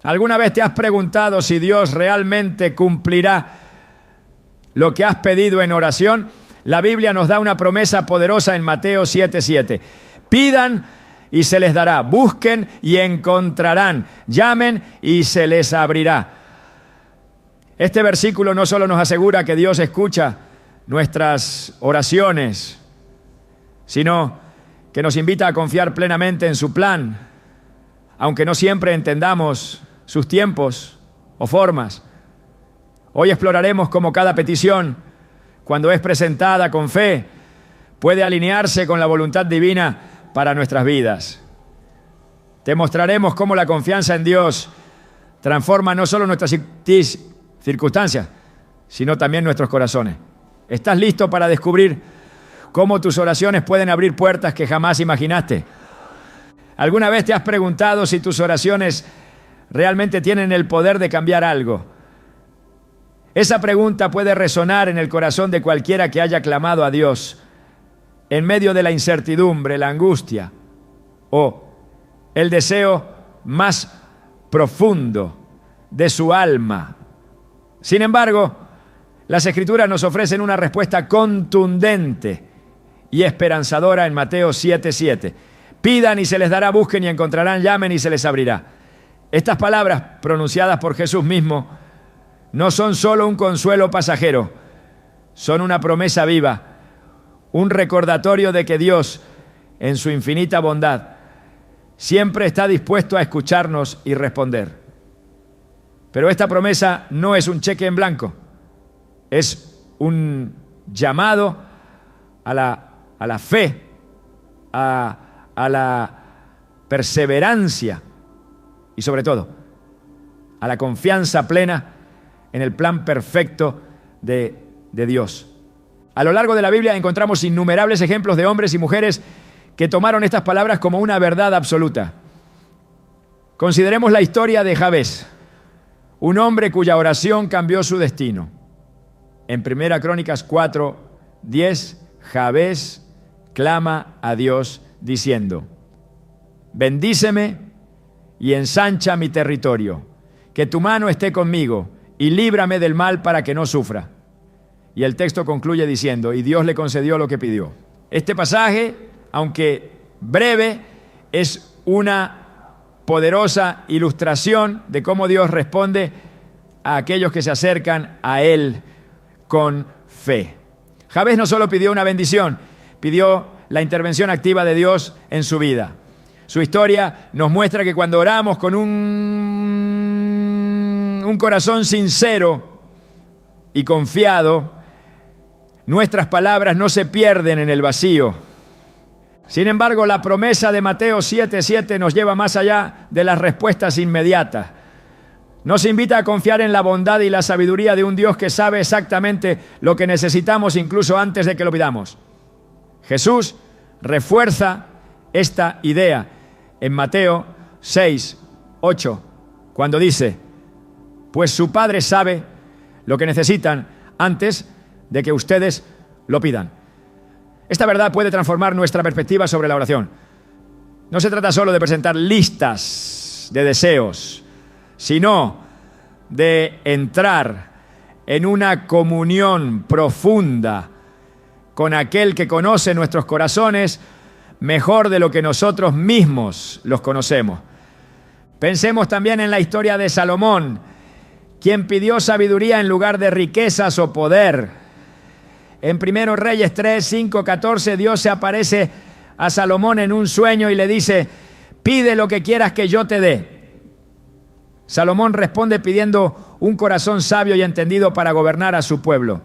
¿Alguna vez te has preguntado si Dios realmente cumplirá lo que has pedido en oración? La Biblia nos da una promesa poderosa en Mateo 7:7. Pidan y se les dará, busquen y encontrarán, llamen y se les abrirá. Este versículo no solo nos asegura que Dios escucha nuestras oraciones, sino que nos invita a confiar plenamente en su plan, aunque no siempre entendamos sus tiempos o formas. Hoy exploraremos cómo cada petición, cuando es presentada con fe, puede alinearse con la voluntad divina para nuestras vidas. Te mostraremos cómo la confianza en Dios transforma no solo nuestras circunstancias, sino también nuestros corazones. ¿Estás listo para descubrir cómo tus oraciones pueden abrir puertas que jamás imaginaste? ¿Alguna vez te has preguntado si tus oraciones realmente tienen el poder de cambiar algo? Esa pregunta puede resonar en el corazón de cualquiera que haya clamado a Dios en medio de la incertidumbre, la angustia o el deseo más profundo de su alma. Sin embargo, las Escrituras nos ofrecen una respuesta contundente y esperanzadora en Mateo 7:7. Pidan y se les dará, busquen y encontrarán, llamen y se les abrirá. Estas palabras pronunciadas por Jesús mismo no son solo un consuelo pasajero, son una promesa viva, un recordatorio de que Dios, en su infinita bondad, siempre está dispuesto a escucharnos y responder. Pero esta promesa no es un cheque en blanco, es un llamado a la fe, a la perseverancia y sobre todo a la confianza plena en el plan perfecto de Dios. A lo largo de la Biblia encontramos innumerables ejemplos de hombres y mujeres que tomaron estas palabras como una verdad absoluta. Consideremos la historia de Jabez, un hombre cuya oración cambió su destino. En 1 Crónicas 4:10, Jabez clama a Dios diciendo: bendíceme y ensancha mi territorio, que tu mano esté conmigo y líbrame del mal para que no sufra. Y el texto concluye diciendo: y Dios le concedió lo que pidió. Este pasaje, aunque breve, es una poderosa ilustración de cómo Dios responde a aquellos que se acercan a Él con fe. Jabez no solo pidió una bendición, pidió la intervención activa de Dios en su vida. Su historia nos muestra que cuando oramos con un corazón sincero y confiado, nuestras palabras no se pierden en el vacío. Sin embargo, la promesa de Mateo 7:7 nos lleva más allá de las respuestas inmediatas. Nos invita a confiar en la bondad y la sabiduría de un Dios que sabe exactamente lo que necesitamos incluso antes de que lo pidamos. Jesús refuerza esta idea en Mateo 6:8, cuando dice: pues su Padre sabe lo que necesitan antes de que ustedes lo pidan. Esta verdad puede transformar nuestra perspectiva sobre la oración. No se trata solo de presentar listas de deseos, sino de entrar en una comunión profunda con aquel que conoce nuestros corazones mejor de lo que nosotros mismos los conocemos. Pensemos también en la historia de Salomón, quien pidió sabiduría en lugar de riquezas o poder. En 1 Reyes 3:5-14, Dios se aparece a Salomón en un sueño y le dice: pide lo que quieras que yo te dé. Salomón responde pidiendo un corazón sabio y entendido para gobernar a su pueblo.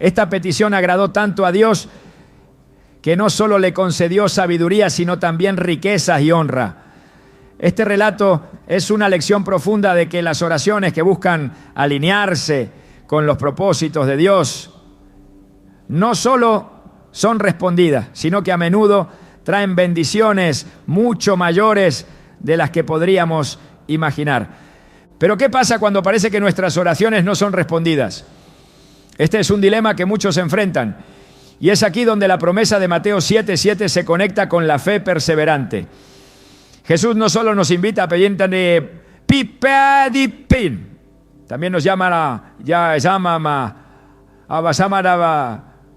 Esta petición agradó tanto a Dios que no solo le concedió sabiduría, sino también riquezas y honra. Este relato es una lección profunda de que las oraciones que buscan alinearse con los propósitos de Dios no solo son respondidas, sino que a menudo traen bendiciones mucho mayores de las que podríamos imaginar. Pero ¿qué pasa cuando parece que nuestras oraciones no son respondidas? Este es un dilema que muchos enfrentan, y es aquí donde la promesa de Mateo 7:7 se conecta con la fe perseverante. Jesús no solo nos invita a pedir, pipedipin. También nos llama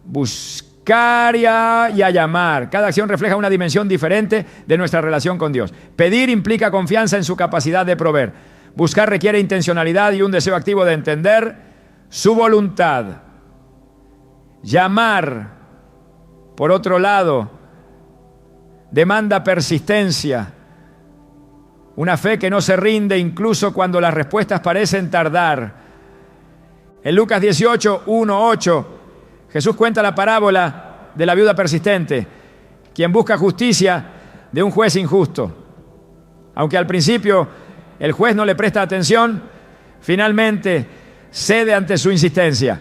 buscar y a llamar. Cada acción refleja una dimensión diferente de nuestra relación con Dios. Pedir implica confianza en su capacidad de proveer. Buscar requiere intencionalidad y un deseo activo de entender su voluntad. Llamar, por otro lado, demanda persistencia. Una fe que no se rinde incluso cuando las respuestas parecen tardar. En Lucas 18, 1, 8, Jesús cuenta la parábola de la viuda persistente, quien busca justicia de un juez injusto. Aunque al principio el juez no le presta atención, finalmente cede ante su insistencia.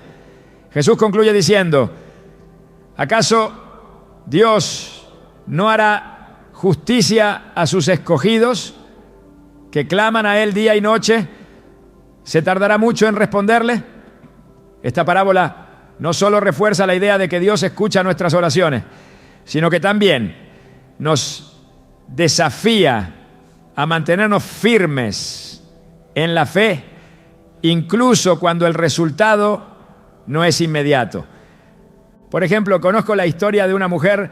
Jesús concluye diciendo: ¿acaso Dios no hará justicia a sus escogidos que claman a Él día y noche? ¿Se tardará mucho en responderle? Esta parábola no solo refuerza la idea de que Dios escucha nuestras oraciones, sino que también nos desafía a mantenernos firmes en la fe, incluso cuando el resultado no es inmediato. Por ejemplo, conozco la historia de una mujer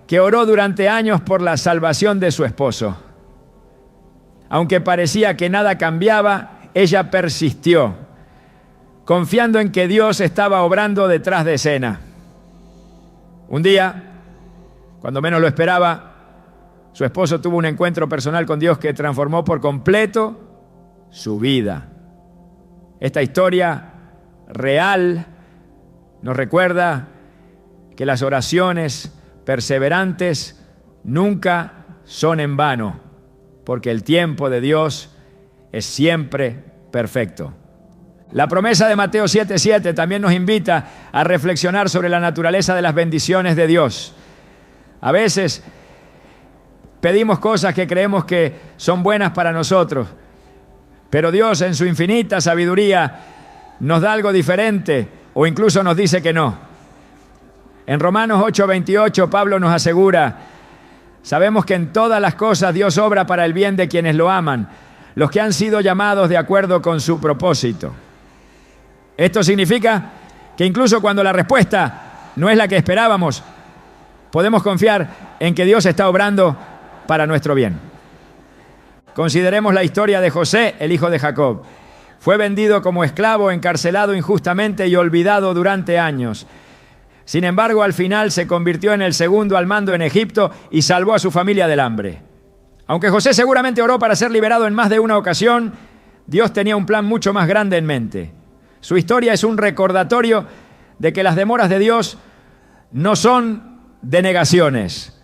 que oró durante años por la salvación de su esposo. Aunque parecía que nada cambiaba, ella persistió, confiando en que Dios estaba obrando detrás de escena. Un día, cuando menos lo esperaba, su esposo tuvo un encuentro personal con Dios que transformó por completo su vida. Esta historia real nos recuerda que las oraciones perseverantes nunca son en vano, porque el tiempo de Dios es siempre perfecto. La promesa de Mateo 7:7 también nos invita a reflexionar sobre la naturaleza de las bendiciones de Dios. A veces pedimos cosas que creemos que son buenas para nosotros, pero Dios en su infinita sabiduría nos da algo diferente o incluso nos dice que no. En Romanos 8:28 Pablo nos asegura: sabemos que en todas las cosas Dios obra para el bien de quienes lo aman, los que han sido llamados de acuerdo con su propósito. Esto significa que incluso cuando la respuesta no es la que esperábamos, podemos confiar en que Dios está obrando para nuestro bien. Consideremos la historia de José, el hijo de Jacob. Fue vendido como esclavo, encarcelado injustamente y olvidado durante años. Sin embargo, al final se convirtió en el segundo al mando en Egipto y salvó a su familia del hambre. Aunque José seguramente oró para ser liberado en más de una ocasión, Dios tenía un plan mucho más grande en mente. Su historia es un recordatorio de que las demoras de Dios no son denegaciones,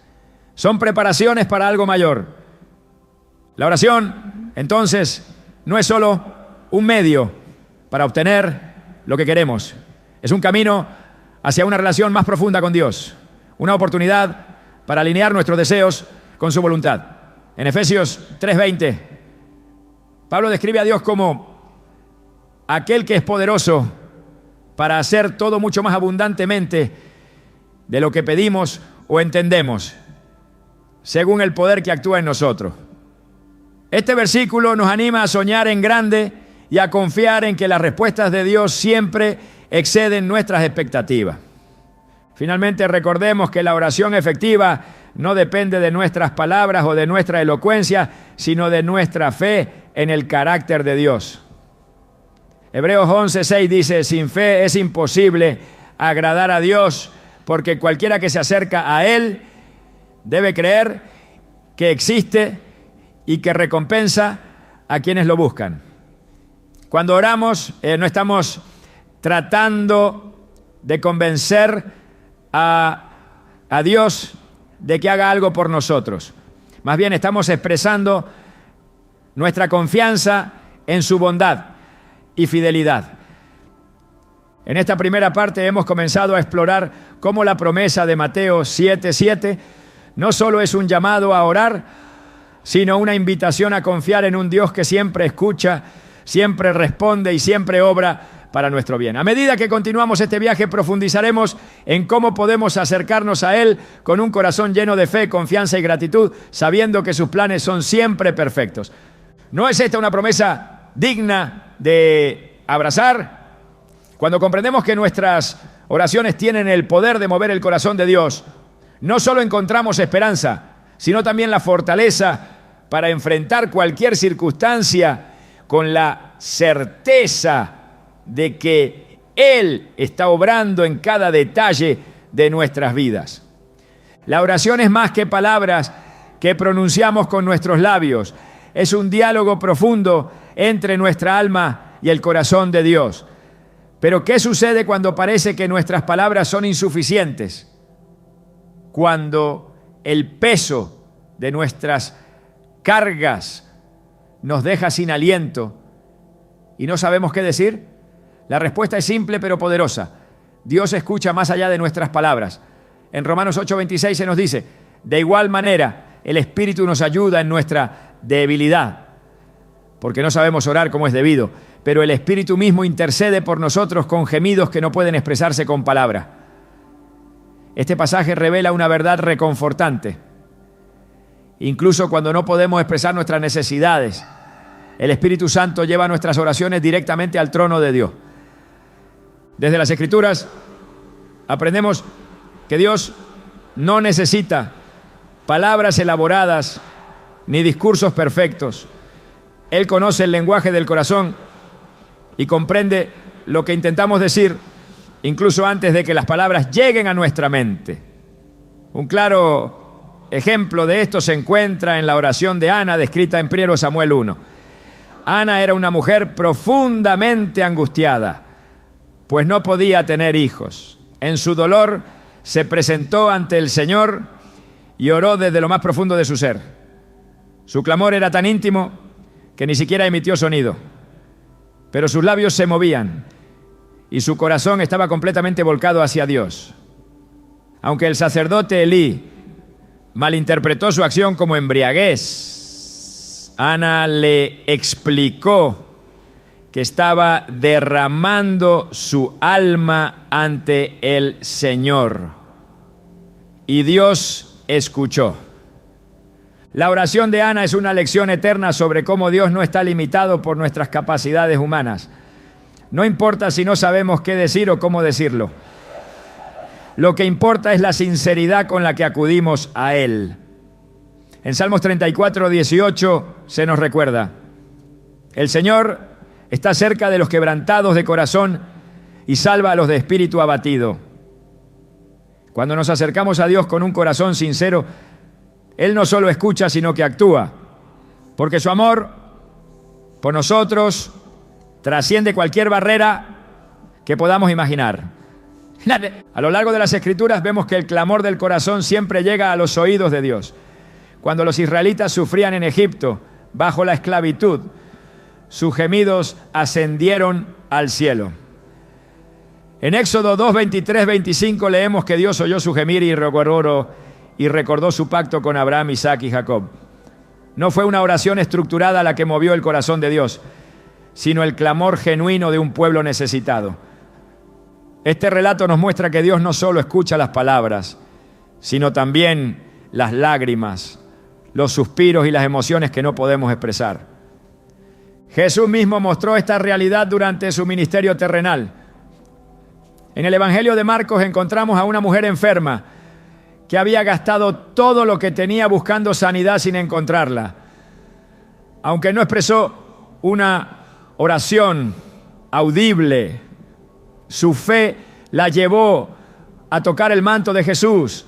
son preparaciones para algo mayor. La oración, entonces, no es solo un medio para obtener lo que queremos, es un camino hacia una relación más profunda con Dios, una oportunidad para alinear nuestros deseos con su voluntad. En Efesios 3:20, Pablo describe a Dios como aquel que es poderoso para hacer todo mucho más abundantemente de lo que pedimos o entendemos, según el poder que actúa en nosotros. Este versículo nos anima a soñar en grande y a confiar en que las respuestas de Dios siempre exceden nuestras expectativas. Finalmente, recordemos que la oración efectiva no depende de nuestras palabras o de nuestra elocuencia, sino de nuestra fe en el carácter de Dios. Hebreos 11:6 dice: sin fe es imposible agradar a Dios, porque cualquiera que se acerca a Él debe creer que existe y que recompensa a quienes lo buscan. Cuando oramos, no estamos tratando de convencer a Dios de que haga algo por nosotros. Más bien estamos expresando nuestra confianza en su bondad y fidelidad. En esta primera parte hemos comenzado a explorar cómo la promesa de Mateo 7:7 no solo es un llamado a orar, sino una invitación a confiar en un Dios que siempre escucha, siempre responde y siempre obra para nuestro bien. A medida que continuamos este viaje, profundizaremos en cómo podemos acercarnos a Él con un corazón lleno de fe, confianza y gratitud, sabiendo que sus planes son siempre perfectos. ¿No es esta una promesa digna de abrazar? Cuando comprendemos que nuestras oraciones tienen el poder de mover el corazón de Dios, no solo encontramos esperanza, sino también la fortaleza para enfrentar cualquier circunstancia con la certeza de que Él está obrando en cada detalle de nuestras vidas. La oración es más que palabras que pronunciamos con nuestros labios. Es un diálogo profundo entre nuestra alma y el corazón de Dios. Pero ¿qué sucede cuando parece que nuestras palabras son insuficientes? Cuando el peso de nuestras cargas nos deja sin aliento y no sabemos qué decir. La respuesta es simple pero poderosa. Dios escucha más allá de nuestras palabras. En Romanos 8:26 se nos dice: de igual manera, el Espíritu nos ayuda en nuestra debilidad, porque no sabemos orar como es debido, pero el Espíritu mismo intercede por nosotros con gemidos que no pueden expresarse con palabras. Este pasaje revela una verdad reconfortante. Incluso cuando no podemos expresar nuestras necesidades, el Espíritu Santo lleva nuestras oraciones directamente al trono de Dios. Desde las Escrituras aprendemos que Dios no necesita palabras elaboradas ni discursos perfectos. Él conoce el lenguaje del corazón y comprende lo que intentamos decir incluso antes de que las palabras lleguen a nuestra mente. Un claro ejemplo de esto se encuentra en la oración de Ana, descrita en 1 Samuel 1. Ana era una mujer profundamente angustiada, pues no podía tener hijos. En su dolor se presentó ante el Señor y oró desde lo más profundo de su ser. Su clamor era tan íntimo que ni siquiera emitió sonido, pero sus labios se movían y su corazón estaba completamente volcado hacia Dios. Aunque el sacerdote Elí malinterpretó su acción como embriaguez, Ana le explicó que estaba derramando su alma ante el Señor. Y Dios escuchó. La oración de Ana es una lección eterna sobre cómo Dios no está limitado por nuestras capacidades humanas. No importa si no sabemos qué decir o cómo decirlo. Lo que importa es la sinceridad con la que acudimos a Él. En Salmos 34:18 se nos recuerda: el Señor está cerca de los quebrantados de corazón y salva a los de espíritu abatido. Cuando nos acercamos a Dios con un corazón sincero, Él no solo escucha, sino que actúa, porque su amor por nosotros trasciende cualquier barrera que podamos imaginar. A lo largo de las Escrituras vemos que el clamor del corazón siempre llega a los oídos de Dios. Cuando los israelitas sufrían en Egipto bajo la esclavitud, sus gemidos ascendieron al cielo. En Éxodo 2, 23, 25 leemos que Dios oyó su gemir y recordó su pacto con Abraham, Isaac y Jacob. No fue una oración estructurada la que movió el corazón de Dios, sino el clamor genuino de un pueblo necesitado. Este relato nos muestra que Dios no solo escucha las palabras, sino también las lágrimas, los suspiros y las emociones que no podemos expresar. Jesús mismo mostró esta realidad durante su ministerio terrenal. En el Evangelio de Marcos encontramos a una mujer enferma que había gastado todo lo que tenía buscando sanidad sin encontrarla. Aunque no expresó una oración audible, su fe la llevó a tocar el manto de Jesús,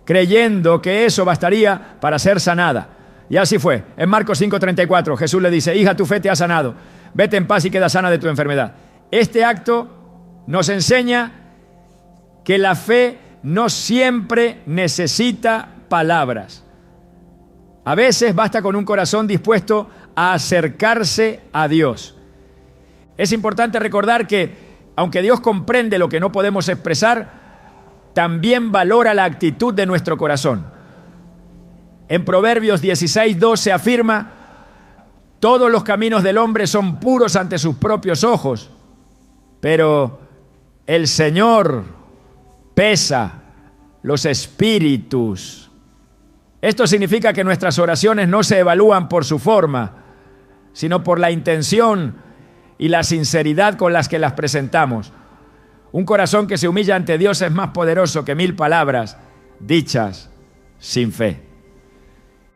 creyendo que eso bastaría para ser sanada. Y así fue. En Marcos 5:34 Jesús le dice: hija, tu fe te ha sanado, vete en paz y queda sana de tu enfermedad. Este acto nos enseña que la fe no siempre necesita palabras. A veces basta con un corazón dispuesto a acercarse a Dios. Es importante recordar que, aunque Dios comprende lo que no podemos expresar, también valora la actitud de nuestro corazón. En Proverbios 16:12 afirma: todos los caminos del hombre son puros ante sus propios ojos, pero el Señor pesa los espíritus. Esto significa que nuestras oraciones no se evalúan por su forma, sino por la intención y la sinceridad con las que las presentamos. Un corazón que se humilla ante Dios es más poderoso que 1000 palabras dichas sin fe.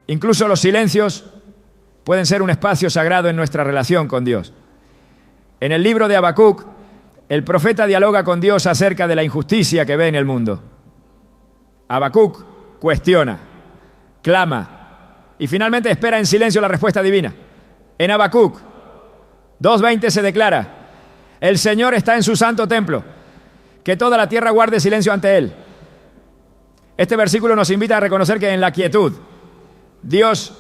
Incluso los silencios pueden ser un espacio sagrado en nuestra relación con Dios. En el libro de Habacuc, el profeta dialoga con Dios acerca de la injusticia que ve en el mundo. Habacuc cuestiona, clama y finalmente espera en silencio la respuesta divina. En Habacuc 2:20 se declara: el Señor está en su santo templo, que toda la tierra guarde silencio ante Él. Este versículo nos invita a reconocer que en la quietud Dios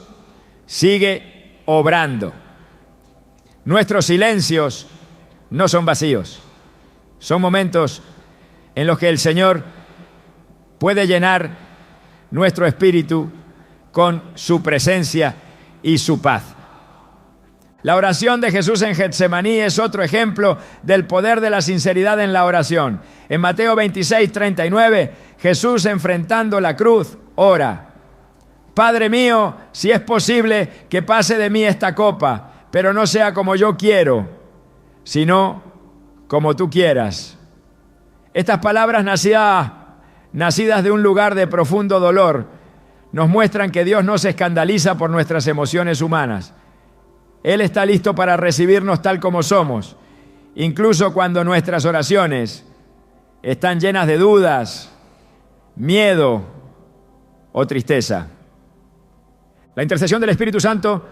sigue obrando. Nuestros silencios no son vacíos, son momentos en los que el Señor puede llenar nuestro espíritu con su presencia y su paz. La oración de Jesús en Getsemaní es otro ejemplo del poder de la sinceridad en la oración. En Mateo 26:39, Jesús, enfrentando la cruz, ora: Padre mío, si es posible, que pase de mí esta copa, pero no sea como yo quiero, sino como tú quieras. Estas palabras nacidas de un lugar de profundo dolor nos muestran que Dios no se escandaliza por nuestras emociones humanas. Él está listo para recibirnos tal como somos, incluso cuando nuestras oraciones están llenas de dudas, miedo o tristeza. La intercesión del Espíritu Santo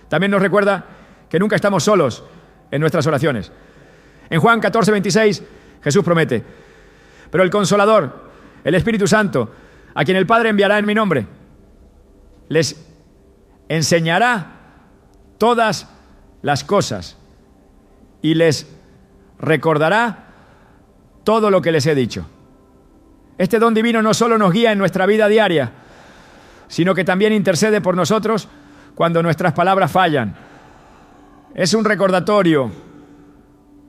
también nos recuerda que nunca estamos solos en nuestras oraciones. En Juan 14:26, Jesús promete: pero el Consolador, el Espíritu Santo, a quien el Padre enviará en mi nombre, les enseñará todas las cosas y les recordará todo lo que les he dicho. Este don divino no solo nos guía en nuestra vida diaria, sino que también intercede por nosotros cuando nuestras palabras fallan. Es un recordatorio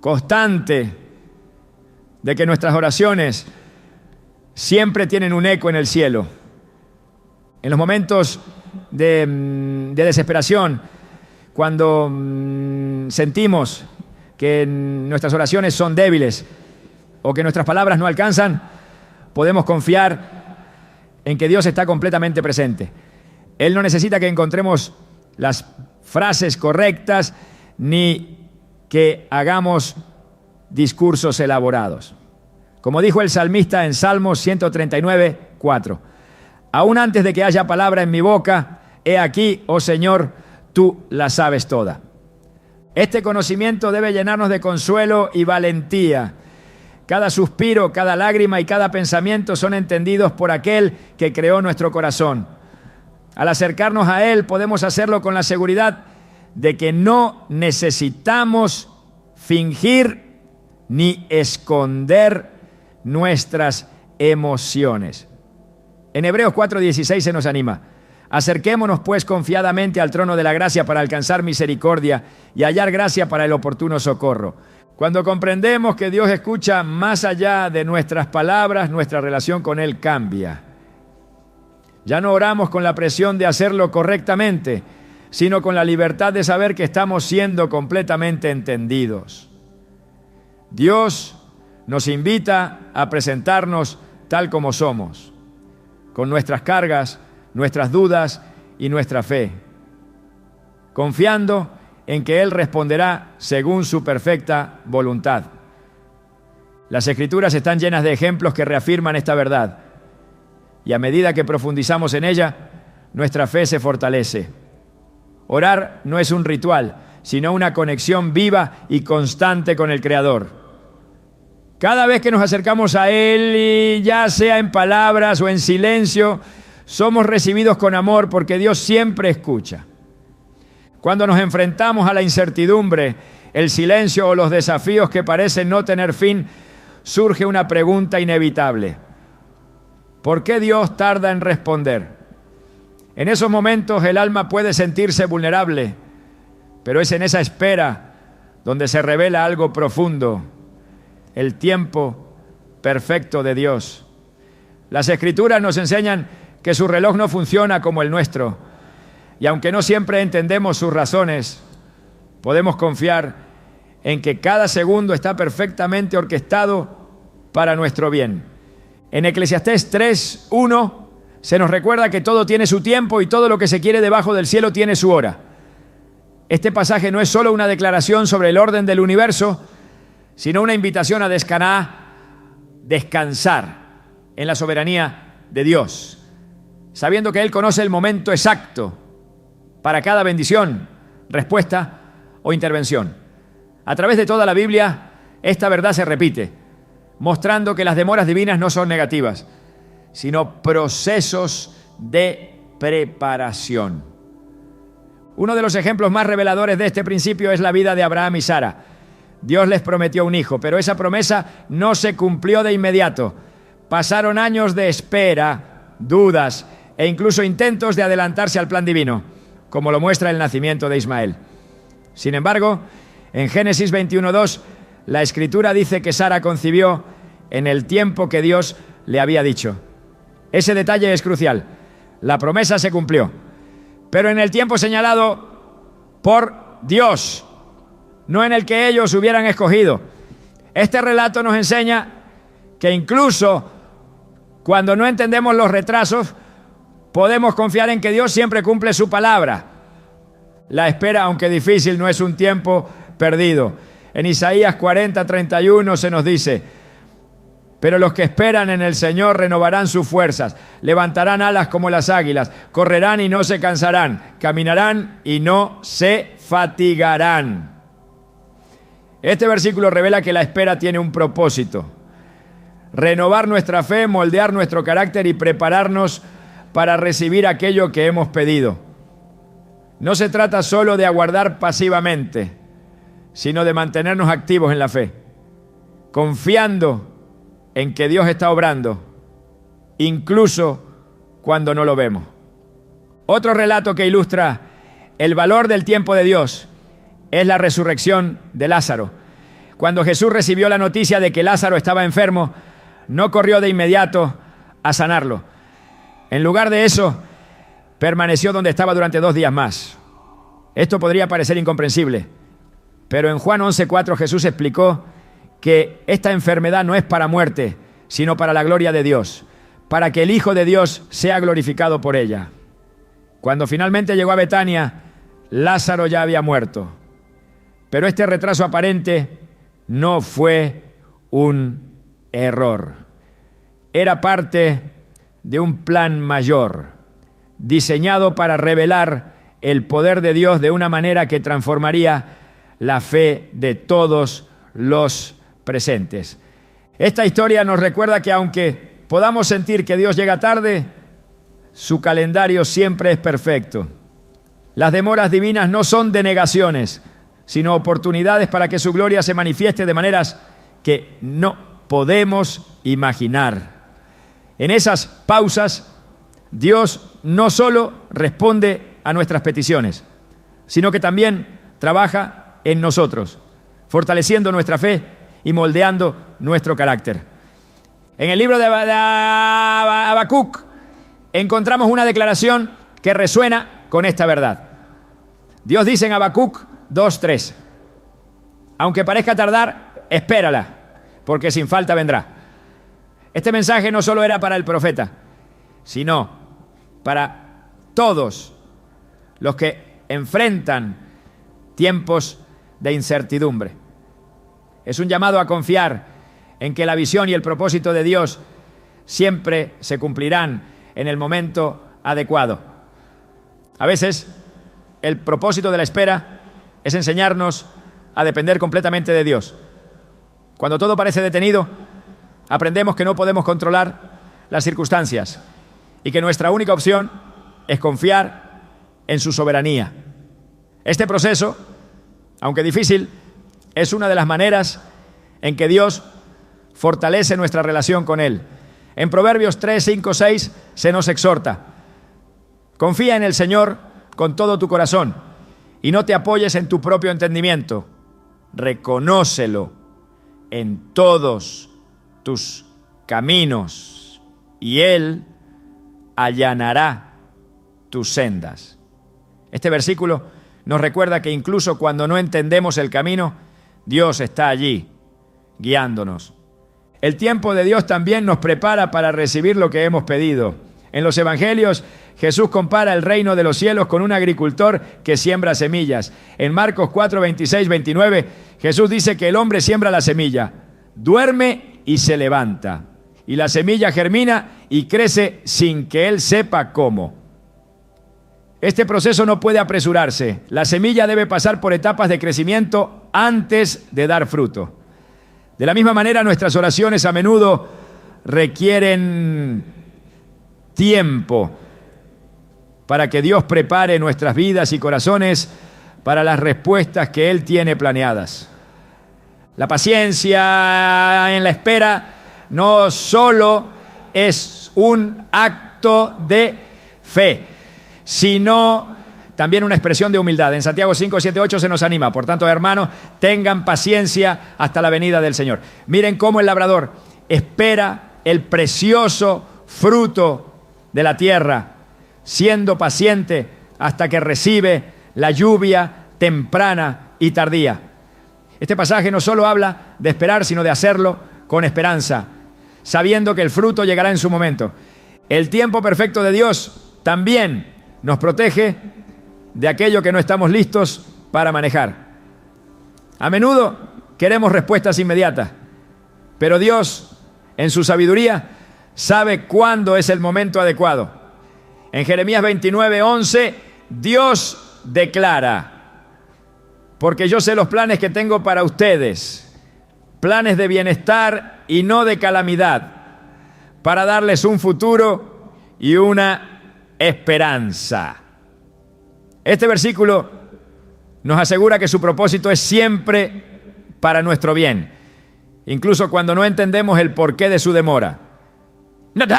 constante de que nuestras oraciones siempre tienen un eco en el cielo. En los momentos de desesperación, cuando sentimos que nuestras oraciones son débiles o que nuestras palabras no alcanzan, podemos confiar en que Dios está completamente presente. Él no necesita que encontremos las frases correctas ni que hagamos discursos elaborados. Como dijo el salmista en Salmos 139:4: aún antes de que haya palabra en mi boca, he aquí, oh Señor, tú la sabes toda. Este conocimiento debe llenarnos de consuelo y valentía. Cada suspiro, cada lágrima y cada pensamiento son entendidos por aquel que creó nuestro corazón. Al acercarnos a Él, podemos hacerlo con la seguridad de que no necesitamos fingir ni esconder nuestras emociones. En Hebreos 4:16 se nos anima: acerquémonos pues confiadamente al trono de la gracia para alcanzar misericordia y hallar gracia para el oportuno socorro. Cuando comprendemos que Dios escucha más allá de nuestras palabras, nuestra relación con Él cambia. Ya no oramos con la presión de hacerlo correctamente, sino con la libertad de saber que estamos siendo completamente entendidos. Dios nos invita a presentarnos tal como somos, con nuestras cargas, nuestras dudas y nuestra fe, confiando en que Él responderá según su perfecta voluntad. Las Escrituras están llenas de ejemplos que reafirman esta verdad, y a medida que profundizamos en ella, nuestra fe se fortalece. Orar no es un ritual, sino una conexión viva y constante con el Creador. Cada vez que nos acercamos a Él, ya sea en palabras o en silencio, somos recibidos con amor porque Dios siempre escucha. Cuando nos enfrentamos a la incertidumbre, el silencio o los desafíos que parecen no tener fin, surge una pregunta inevitable: ¿por qué Dios tarda en responder? En esos momentos el alma puede sentirse vulnerable, pero es en esa espera donde se revela algo profundo: el tiempo perfecto de Dios. Las Escrituras nos enseñan que su reloj no funciona como el nuestro, y aunque no siempre entendemos sus razones, podemos confiar en que cada segundo está perfectamente orquestado para nuestro bien. En Eclesiastés 3:1 se nos recuerda que todo tiene su tiempo y todo lo que se quiere debajo del cielo tiene su hora. Este pasaje no es solo una declaración sobre el orden del universo, sino una invitación a descansar en la soberanía de Dios, sabiendo que Él conoce el momento exacto para cada bendición, respuesta o intervención. A través de toda la Biblia, esta verdad se repite, mostrando que las demoras divinas no son negativas, sino procesos de preparación. Uno de los ejemplos más reveladores de este principio es la vida de Abraham y Sara. Dios les prometió un hijo, pero esa promesa no se cumplió de inmediato. Pasaron años de espera, dudas e incluso intentos de adelantarse al plan divino, como lo muestra el nacimiento de Ismael. Sin embargo, en Génesis 21:2, la Escritura dice que Sara concibió en el tiempo que Dios le había dicho. Ese detalle es crucial. La promesa se cumplió, pero en el tiempo señalado por Dios, no en el que ellos hubieran escogido. Este relato nos enseña que incluso cuando no entendemos los retrasos, podemos confiar en que Dios siempre cumple su palabra. La espera, aunque difícil, no es un tiempo perdido. En Isaías 40:31 se nos dice: pero los que esperan en el Señor renovarán sus fuerzas, levantarán alas como las águilas, correrán y no se cansarán, caminarán y no se fatigarán. Este versículo revela que la espera tiene un propósito: renovar nuestra fe, moldear nuestro carácter y prepararnos para recibir aquello que hemos pedido. No se trata solo de aguardar pasivamente, sino de mantenernos activos en la fe, confiando en que Dios está obrando, incluso cuando no lo vemos. Otro relato que ilustra el valor del tiempo de Dios es la resurrección de Lázaro. Cuando Jesús recibió la noticia de que Lázaro estaba enfermo, no corrió de inmediato a sanarlo. En lugar de eso, permaneció donde estaba durante 2 días más. Esto podría parecer incomprensible, pero en Juan 11:4 Jesús explicó que esta enfermedad no es para muerte, sino para la gloria de Dios, para que el Hijo de Dios sea glorificado por ella. Cuando finalmente llegó a Betania, Lázaro ya había muerto. Pero este retraso aparente no fue un error. Era parte de un plan mayor, diseñado para revelar el poder de Dios de una manera que transformaría la fe de todos los presentes. Esta historia nos recuerda que aunque podamos sentir que Dios llega tarde, su calendario siempre es perfecto. Las demoras divinas no son denegaciones, sino oportunidades para que su gloria se manifieste de maneras que no podemos imaginar. En esas pausas, Dios no solo responde a nuestras peticiones, sino que también trabaja en nosotros, fortaleciendo nuestra fe y moldeando nuestro carácter. En el libro de Habacuc encontramos una declaración que resuena con esta verdad. Dios dice en Habacuc 2:3: aunque parezca tardar, espérala, porque sin falta vendrá. Este mensaje no solo era para el profeta, sino para todos los que enfrentan tiempos de incertidumbre. Es un llamado a confiar en que la visión y el propósito de Dios siempre se cumplirán en el momento adecuado. A veces, el propósito de la espera es enseñarnos a depender completamente de Dios. Cuando todo parece detenido, aprendemos que no podemos controlar las circunstancias y que nuestra única opción es confiar en su soberanía. Este proceso, aunque difícil, es una de las maneras en que Dios fortalece nuestra relación con Él. En Proverbios 3, 5, 6 se nos exhorta: confía en el Señor con todo tu corazón y no te apoyes en tu propio entendimiento. Reconócelo en todos tus caminos y Él allanará tus sendas. Este versículo nos recuerda que incluso cuando no entendemos el camino, Dios está allí, guiándonos. El tiempo de Dios también nos prepara para recibir lo que hemos pedido. En los evangelios, Jesús compara el reino de los cielos con un agricultor que siembra semillas. En Marcos 4, 26, 29, Jesús dice que el hombre siembra la semilla, duerme y se levanta. Y la semilla germina y crece sin que él sepa cómo. Este proceso no puede apresurarse. La semilla debe pasar por etapas de crecimiento antes de dar fruto. De la misma manera, nuestras oraciones a menudo requieren tiempo para que Dios prepare nuestras vidas y corazones para las respuestas que Él tiene planeadas. La paciencia en la espera no solo es un acto de fe, sino también una expresión de humildad. En Santiago 5, 7, 8 se nos anima. Por tanto, hermanos, tengan paciencia hasta la venida del Señor. Miren cómo el labrador espera el precioso fruto de la tierra, siendo paciente hasta que recibe la lluvia temprana y tardía. Este pasaje no solo habla de esperar, sino de hacerlo con esperanza, sabiendo que el fruto llegará en su momento. El tiempo perfecto de Dios también nos protege de aquello que no estamos listos para manejar. A menudo queremos respuestas inmediatas, pero Dios, en su sabiduría, sabe cuándo es el momento adecuado. En Jeremías 29, 11, Dios declara: porque yo sé los planes que tengo para ustedes, planes de bienestar y no de calamidad, para darles un futuro y una esperanza. Este versículo nos asegura que su propósito es siempre para nuestro bien, incluso cuando no entendemos el porqué de su demora.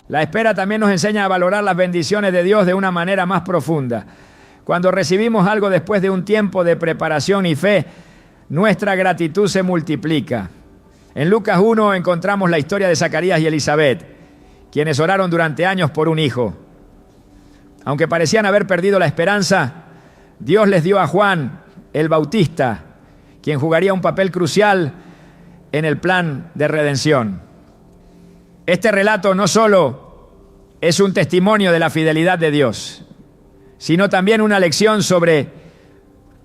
La espera también nos enseña a valorar las bendiciones de Dios de una manera más profunda. Cuando recibimos algo después de un tiempo de preparación y fe, nuestra gratitud se multiplica. En Lucas 1 encontramos la historia de Zacarías y Elizabeth, quienes oraron durante años por un hijo. Aunque parecían haber perdido la esperanza, Dios les dio a Juan el Bautista, quien jugaría un papel crucial en el plan de redención. Este relato no solo es un testimonio de la fidelidad de Dios, sino también una lección sobre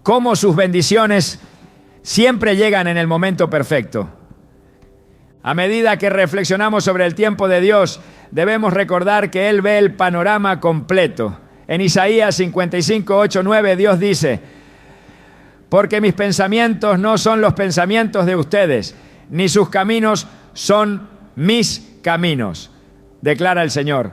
cómo sus bendiciones siempre llegan en el momento perfecto. A medida que reflexionamos sobre el tiempo de Dios, debemos recordar que Él ve el panorama completo. En Isaías 55, 8, 9, Dios dice: porque mis pensamientos no son los pensamientos de ustedes, ni sus caminos son mis caminos, declara el Señor.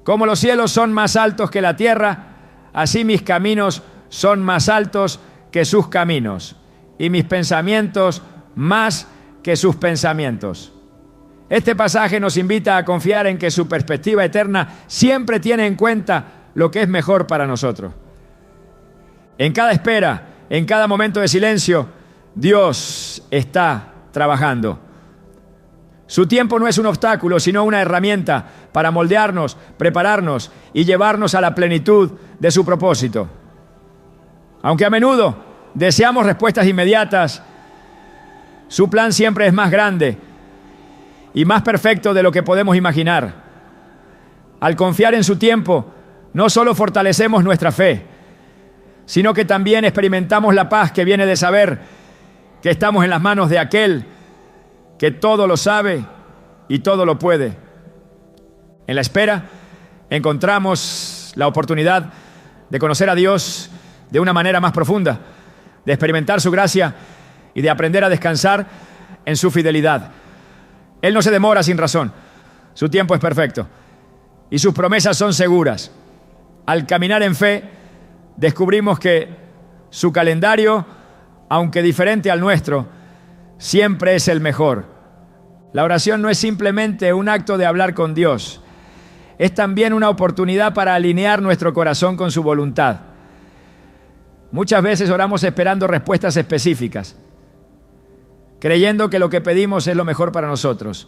Como los cielos son más altos que la tierra, así mis caminos son más altos que sus caminos, y mis pensamientos más que sus pensamientos. Este pasaje nos invita a confiar en que su perspectiva eterna siempre tiene en cuenta lo que es mejor para nosotros. En cada espera, en cada momento de silencio, Dios está trabajando. Su tiempo no es un obstáculo, sino una herramienta para moldearnos, prepararnos y llevarnos a la plenitud de su propósito. Aunque a menudo deseamos respuestas inmediatas, su plan siempre es más grande y más perfecto de lo que podemos imaginar. Al confiar en su tiempo, no solo fortalecemos nuestra fe, sino que también experimentamos la paz que viene de saber que estamos en las manos de aquel que todo lo sabe y todo lo puede. En la espera encontramos la oportunidad de conocer a Dios de una manera más profunda, de experimentar su gracia y de aprender a descansar en su fidelidad. Él no se demora sin razón, su tiempo es perfecto y sus promesas son seguras. Al caminar en fe, descubrimos que su calendario, aunque diferente al nuestro, siempre es el mejor. La oración no es simplemente un acto de hablar con Dios, es también una oportunidad para alinear nuestro corazón con su voluntad. Muchas veces oramos esperando respuestas específicas, creyendo que lo que pedimos es lo mejor para nosotros.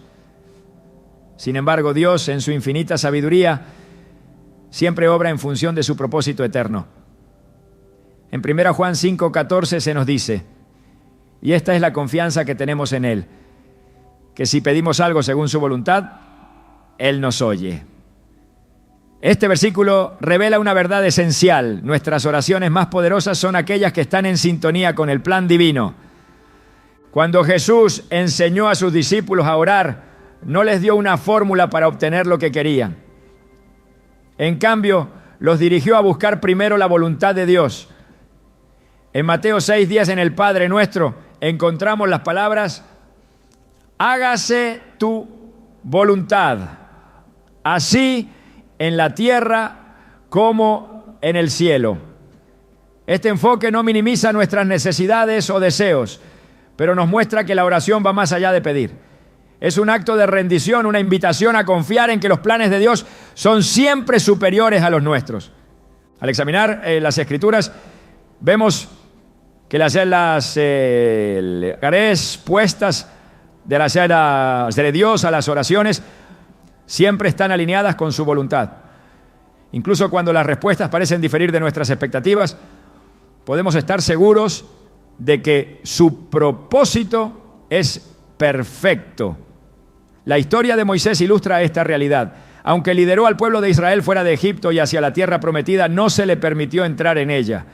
Sin embargo, Dios, en su infinita sabiduría, siempre obra en función de su propósito eterno. En 1 Juan 5:14 se nos dice, y esta es la confianza que tenemos en Él, que si pedimos algo según su voluntad, Él nos oye. Este versículo revela una verdad esencial. Nuestras oraciones más poderosas son aquellas que están en sintonía con el plan divino. Cuando Jesús enseñó a sus discípulos a orar, no les dio una fórmula para obtener lo que querían. En cambio, los dirigió a buscar primero la voluntad de Dios. En Mateo 6:10, en el Padre Nuestro, encontramos las palabras: hágase tu voluntad, así en la tierra como en el cielo. Este enfoque no minimiza nuestras necesidades o deseos, pero nos muestra que la oración va más allá de pedir. Es un acto de rendición, una invitación a confiar en que los planes de Dios son siempre superiores a los nuestros. Al examinar las Escrituras, vemos que las respuestas de Dios a las oraciones siempre están alineadas con su voluntad. Incluso cuando las respuestas parecen diferir de nuestras expectativas, podemos estar seguros de que su propósito es perfecto. La historia de Moisés ilustra esta realidad. Aunque lideró al pueblo de Israel fuera de Egipto y hacia la tierra prometida, no se le permitió entrar en ella.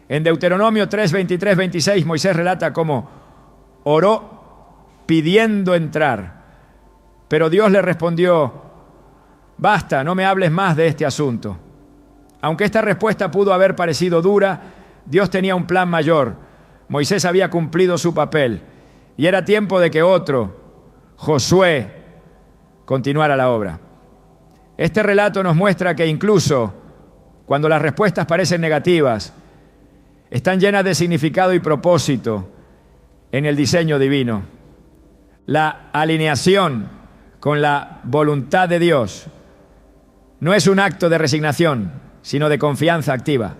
En Deuteronomio 3, 23, 26, Moisés relata cómo oró pidiendo entrar. Pero Dios le respondió: basta, no me hables más de este asunto. Aunque esta respuesta pudo haber parecido dura, Dios tenía un plan mayor. Moisés había cumplido su papel y era tiempo de que otro, Josué, continuara la obra. Este relato nos muestra que incluso cuando las respuestas parecen negativas, están llenas de significado y propósito en el diseño divino. La alineación con la voluntad de Dios no es un acto de resignación, sino de confianza activa.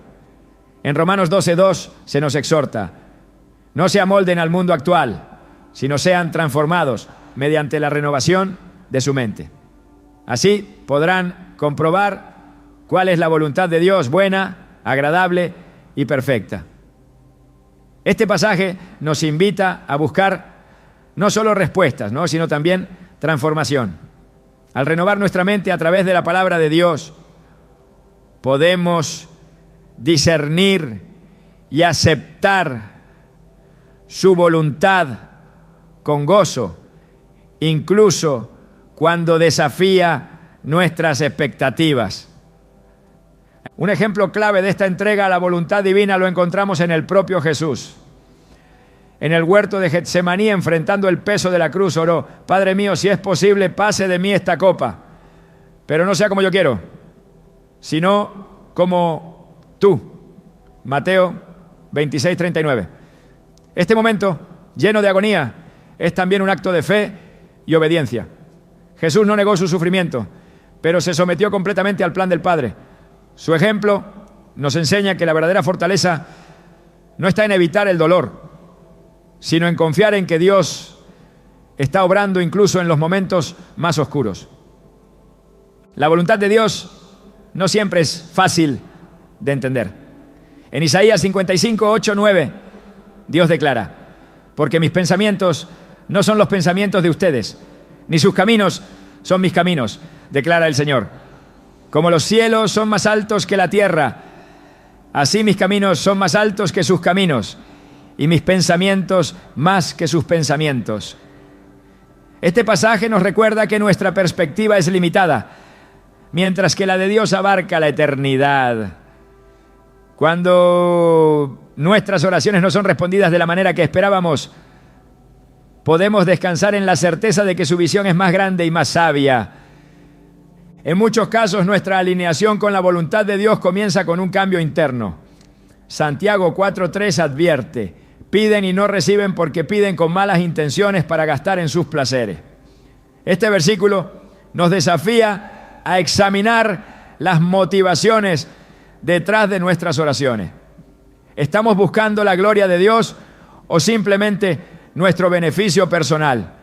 En Romanos 12:2 se nos exhorta: no se amolden al mundo actual, sino sean transformados mediante la renovación de su mente. Así podrán comprobar cuál es la voluntad de Dios, buena, agradable y perfecta. Este pasaje nos invita a buscar no solo respuestas, sino también transformación. Al renovar nuestra mente a través de la palabra de Dios, podemos discernir y aceptar su voluntad con gozo, incluso cuando desafía nuestras expectativas. Un ejemplo clave de esta entrega a la voluntad divina lo encontramos en el propio Jesús. En el huerto de Getsemaní, enfrentando el peso de la cruz, oró: Padre mío, si es posible, pase de mí esta copa, pero no sea como yo quiero, sino como tú. Mateo 26:39. Este momento, lleno de agonía, es también un acto de fe y obediencia. Jesús no negó su sufrimiento, pero se sometió completamente al plan del Padre. Su ejemplo nos enseña que la verdadera fortaleza no está en evitar el dolor, sino en confiar en que Dios está obrando incluso en los momentos más oscuros. La voluntad de Dios no siempre es fácil de entender. En Isaías 55, 8, 9, Dios declara: porque mis pensamientos no son los pensamientos de ustedes, ni sus caminos son mis caminos, declara el Señor. Como los cielos son más altos que la tierra, así mis caminos son más altos que sus caminos, y mis pensamientos más que sus pensamientos. Este pasaje nos recuerda que nuestra perspectiva es limitada, mientras que la de Dios abarca la eternidad. Cuando nuestras oraciones no son respondidas de la manera que esperábamos, podemos descansar en la certeza de que su visión es más grande y más sabia. En muchos casos, nuestra alineación con la voluntad de Dios comienza con un cambio interno. Santiago 4:3 advierte: piden y no reciben porque piden con malas intenciones para gastar en sus placeres. Este versículo nos desafía a examinar las motivaciones detrás de nuestras oraciones. ¿Estamos buscando la gloria de Dios o simplemente nuestro beneficio personal?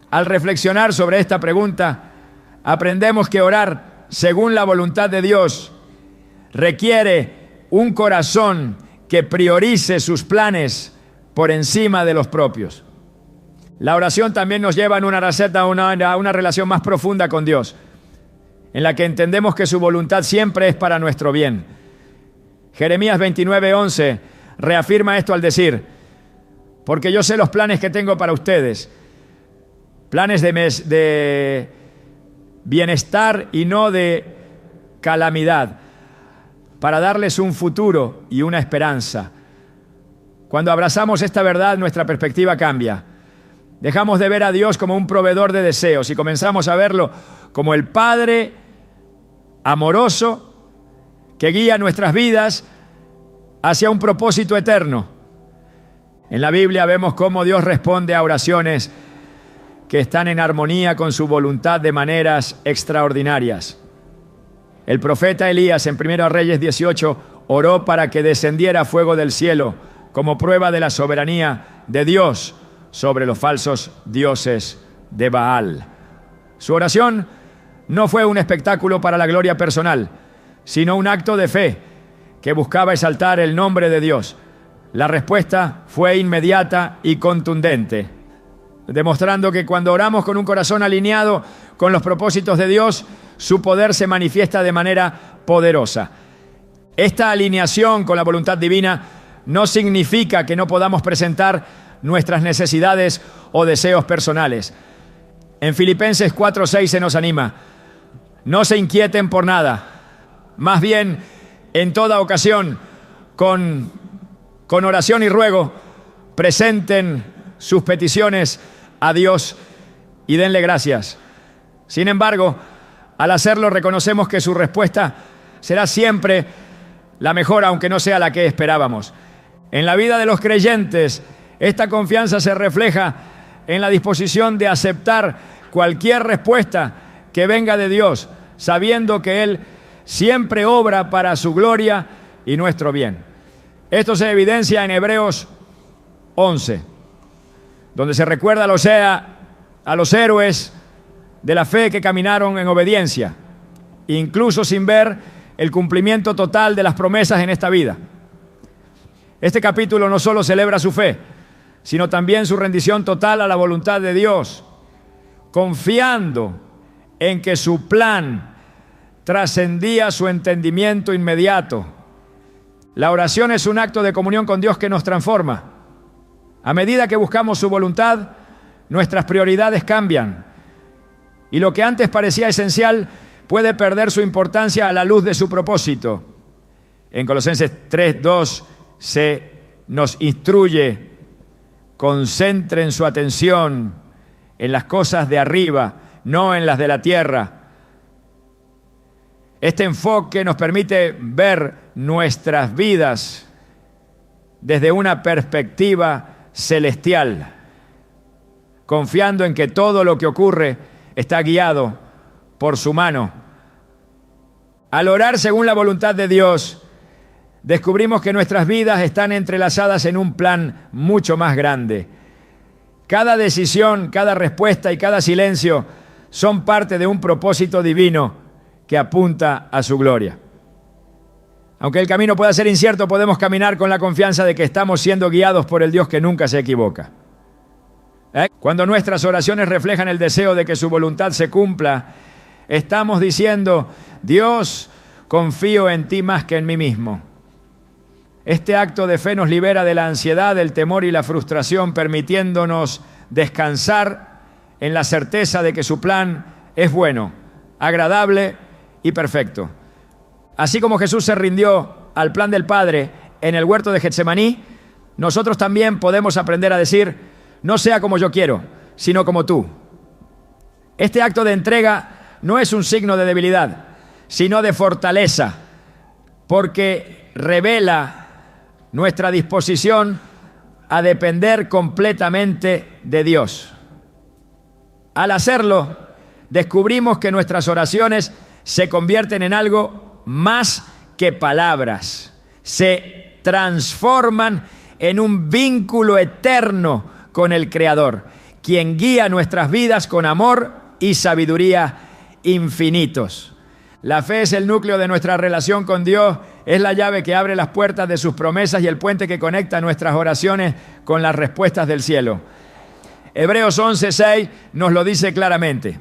Al reflexionar sobre esta pregunta, aprendemos que orar según la voluntad de Dios requiere un corazón que priorice sus planes por encima de los propios. La oración también nos lleva en una receta a una relación más profunda con Dios, en la que entendemos que su voluntad siempre es para nuestro bien. Jeremías 29:11 reafirma esto al decir: porque yo sé los planes que tengo para ustedes, planes de bienestar y no de calamidad, para darles un futuro y una esperanza. Cuando abrazamos esta verdad, nuestra perspectiva cambia. Dejamos de ver a Dios como un proveedor de deseos y comenzamos a verlo como el Padre amoroso que guía nuestras vidas hacia un propósito eterno. En la Biblia vemos cómo Dios responde a oraciones que están en armonía con su voluntad de maneras extraordinarias. El profeta Elías en 1 Reyes 18 oró para que descendiera fuego del cielo como prueba de la soberanía de Dios sobre los falsos dioses de Baal. Su oración no fue un espectáculo para la gloria personal, sino un acto de fe que buscaba exaltar el nombre de Dios. La respuesta fue inmediata y contundente, demostrando que cuando oramos con un corazón alineado con los propósitos de Dios, su poder se manifiesta de manera poderosa. Esta alineación con la voluntad divina no significa que no podamos presentar nuestras necesidades o deseos personales. En Filipenses 4:6 se nos anima: no se inquieten por nada, más bien en toda ocasión, con oración y ruego, presenten sus peticiones a Dios y denle gracias. Sin embargo, al hacerlo reconocemos que su respuesta será siempre la mejor, aunque no sea la que esperábamos. En la vida de los creyentes, esta confianza se refleja en la disposición de aceptar cualquier respuesta que venga de Dios, sabiendo que Él siempre obra para su gloria y nuestro bien. Esto se evidencia en Hebreos 11, donde se recuerda a los héroes de la fe que caminaron en obediencia, incluso sin ver el cumplimiento total de las promesas en esta vida. Este capítulo no solo celebra su fe, sino también su rendición total a la voluntad de Dios, confiando en que su plan trascendía su entendimiento inmediato. La oración es un acto de comunión con Dios que nos transforma. A medida que buscamos su voluntad, nuestras prioridades cambian, y lo que antes parecía esencial puede perder su importancia a la luz de su propósito. En Colosenses 3:2 se nos instruye: concentren su atención en las cosas de arriba, no en las de la tierra. Este enfoque nos permite ver nuestras vidas desde una perspectiva celestial, confiando en que todo lo que ocurre está guiado por su mano. Al orar según la voluntad de Dios, descubrimos que nuestras vidas están entrelazadas en un plan mucho más grande. Cada decisión, cada respuesta y cada silencio son parte de un propósito divino que apunta a su gloria. Aunque el camino pueda ser incierto, podemos caminar con la confianza de que estamos siendo guiados por el Dios que nunca se equivoca. Cuando nuestras oraciones reflejan el deseo de que su voluntad se cumpla, estamos diciendo: Dios, confío en ti más que en mí mismo. Este acto de fe nos libera de la ansiedad, del temor y la frustración, permitiéndonos descansar en la certeza de que su plan es bueno, agradable y perfecto. Así como Jesús se rindió al plan del Padre en el huerto de Getsemaní, nosotros también podemos aprender a decir: no sea como yo quiero, sino como tú. Este acto de entrega no es un signo de debilidad, sino de fortaleza, porque revela nuestra disposición a depender completamente de Dios. Al hacerlo, descubrimos que nuestras oraciones se convierten en algo más que palabras. Se transforman en un vínculo eterno con el Creador, quien guía nuestras vidas con amor y sabiduría infinitos. La fe es el núcleo de nuestra relación con Dios, es la llave que abre las puertas de sus promesas y el puente que conecta nuestras oraciones con las respuestas del cielo. Hebreos 11:6 nos lo dice claramente.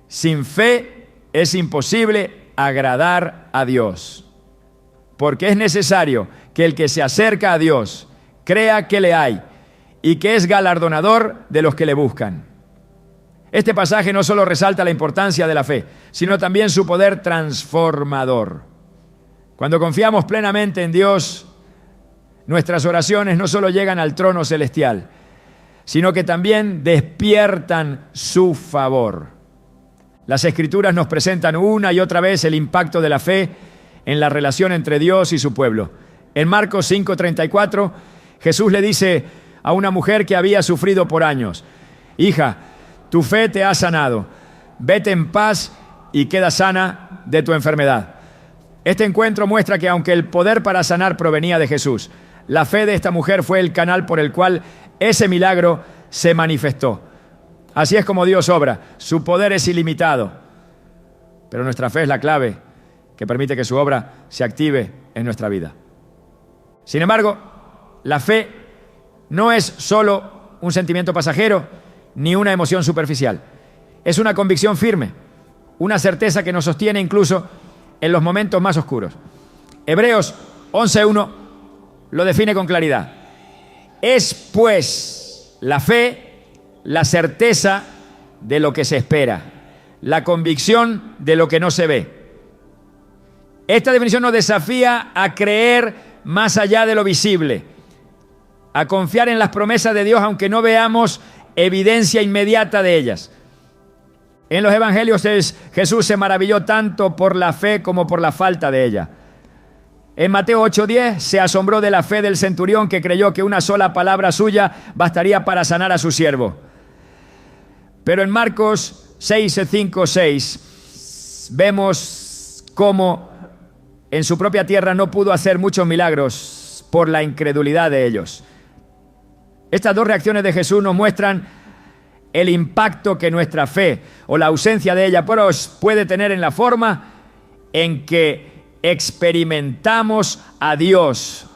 Sin fe es imposible agradar a Dios, porque es necesario que el que se acerca a Dios crea que le hay y que es galardonador de los que le buscan. Este pasaje no solo resalta la importancia de la fe, sino también su poder transformador. Cuando confiamos plenamente en Dios, nuestras oraciones no solo llegan al trono celestial, sino que también despiertan su favor. Las Escrituras nos presentan una y otra vez el impacto de la fe en la relación entre Dios y su pueblo. En Marcos 5:34, Jesús le dice a una mujer que había sufrido por años: hija, tu fe te ha sanado, vete en paz y queda sana de tu enfermedad. Este encuentro muestra que aunque el poder para sanar provenía de Jesús, la fe de esta mujer fue el canal por el cual ese milagro se manifestó. Así es como Dios obra, su poder es ilimitado, pero nuestra fe es la clave que permite que su obra se active en nuestra vida. Sin embargo, la fe no es solo un sentimiento pasajero ni una emoción superficial. Es una convicción firme, una certeza que nos sostiene incluso en los momentos más oscuros. Hebreos 11:1 lo define con claridad. Es pues la fe la certeza de lo que se espera, la convicción de lo que no se ve. Esta definición nos desafía a creer más allá de lo visible, a confiar en las promesas de Dios aunque no veamos evidencia inmediata de ellas. En los evangelios Jesús se maravilló tanto por la fe como por la falta de ella. En Mateo 8:10 se asombró de la fe del centurión que creyó que una sola palabra suya bastaría para sanar a su siervo. Pero en Marcos 6:5-6 vemos cómo en su propia tierra no pudo hacer muchos milagros por la incredulidad de ellos. Estas dos reacciones de Jesús nos muestran el impacto que nuestra fe o la ausencia de ella puede tener en la forma en que experimentamos a Dios.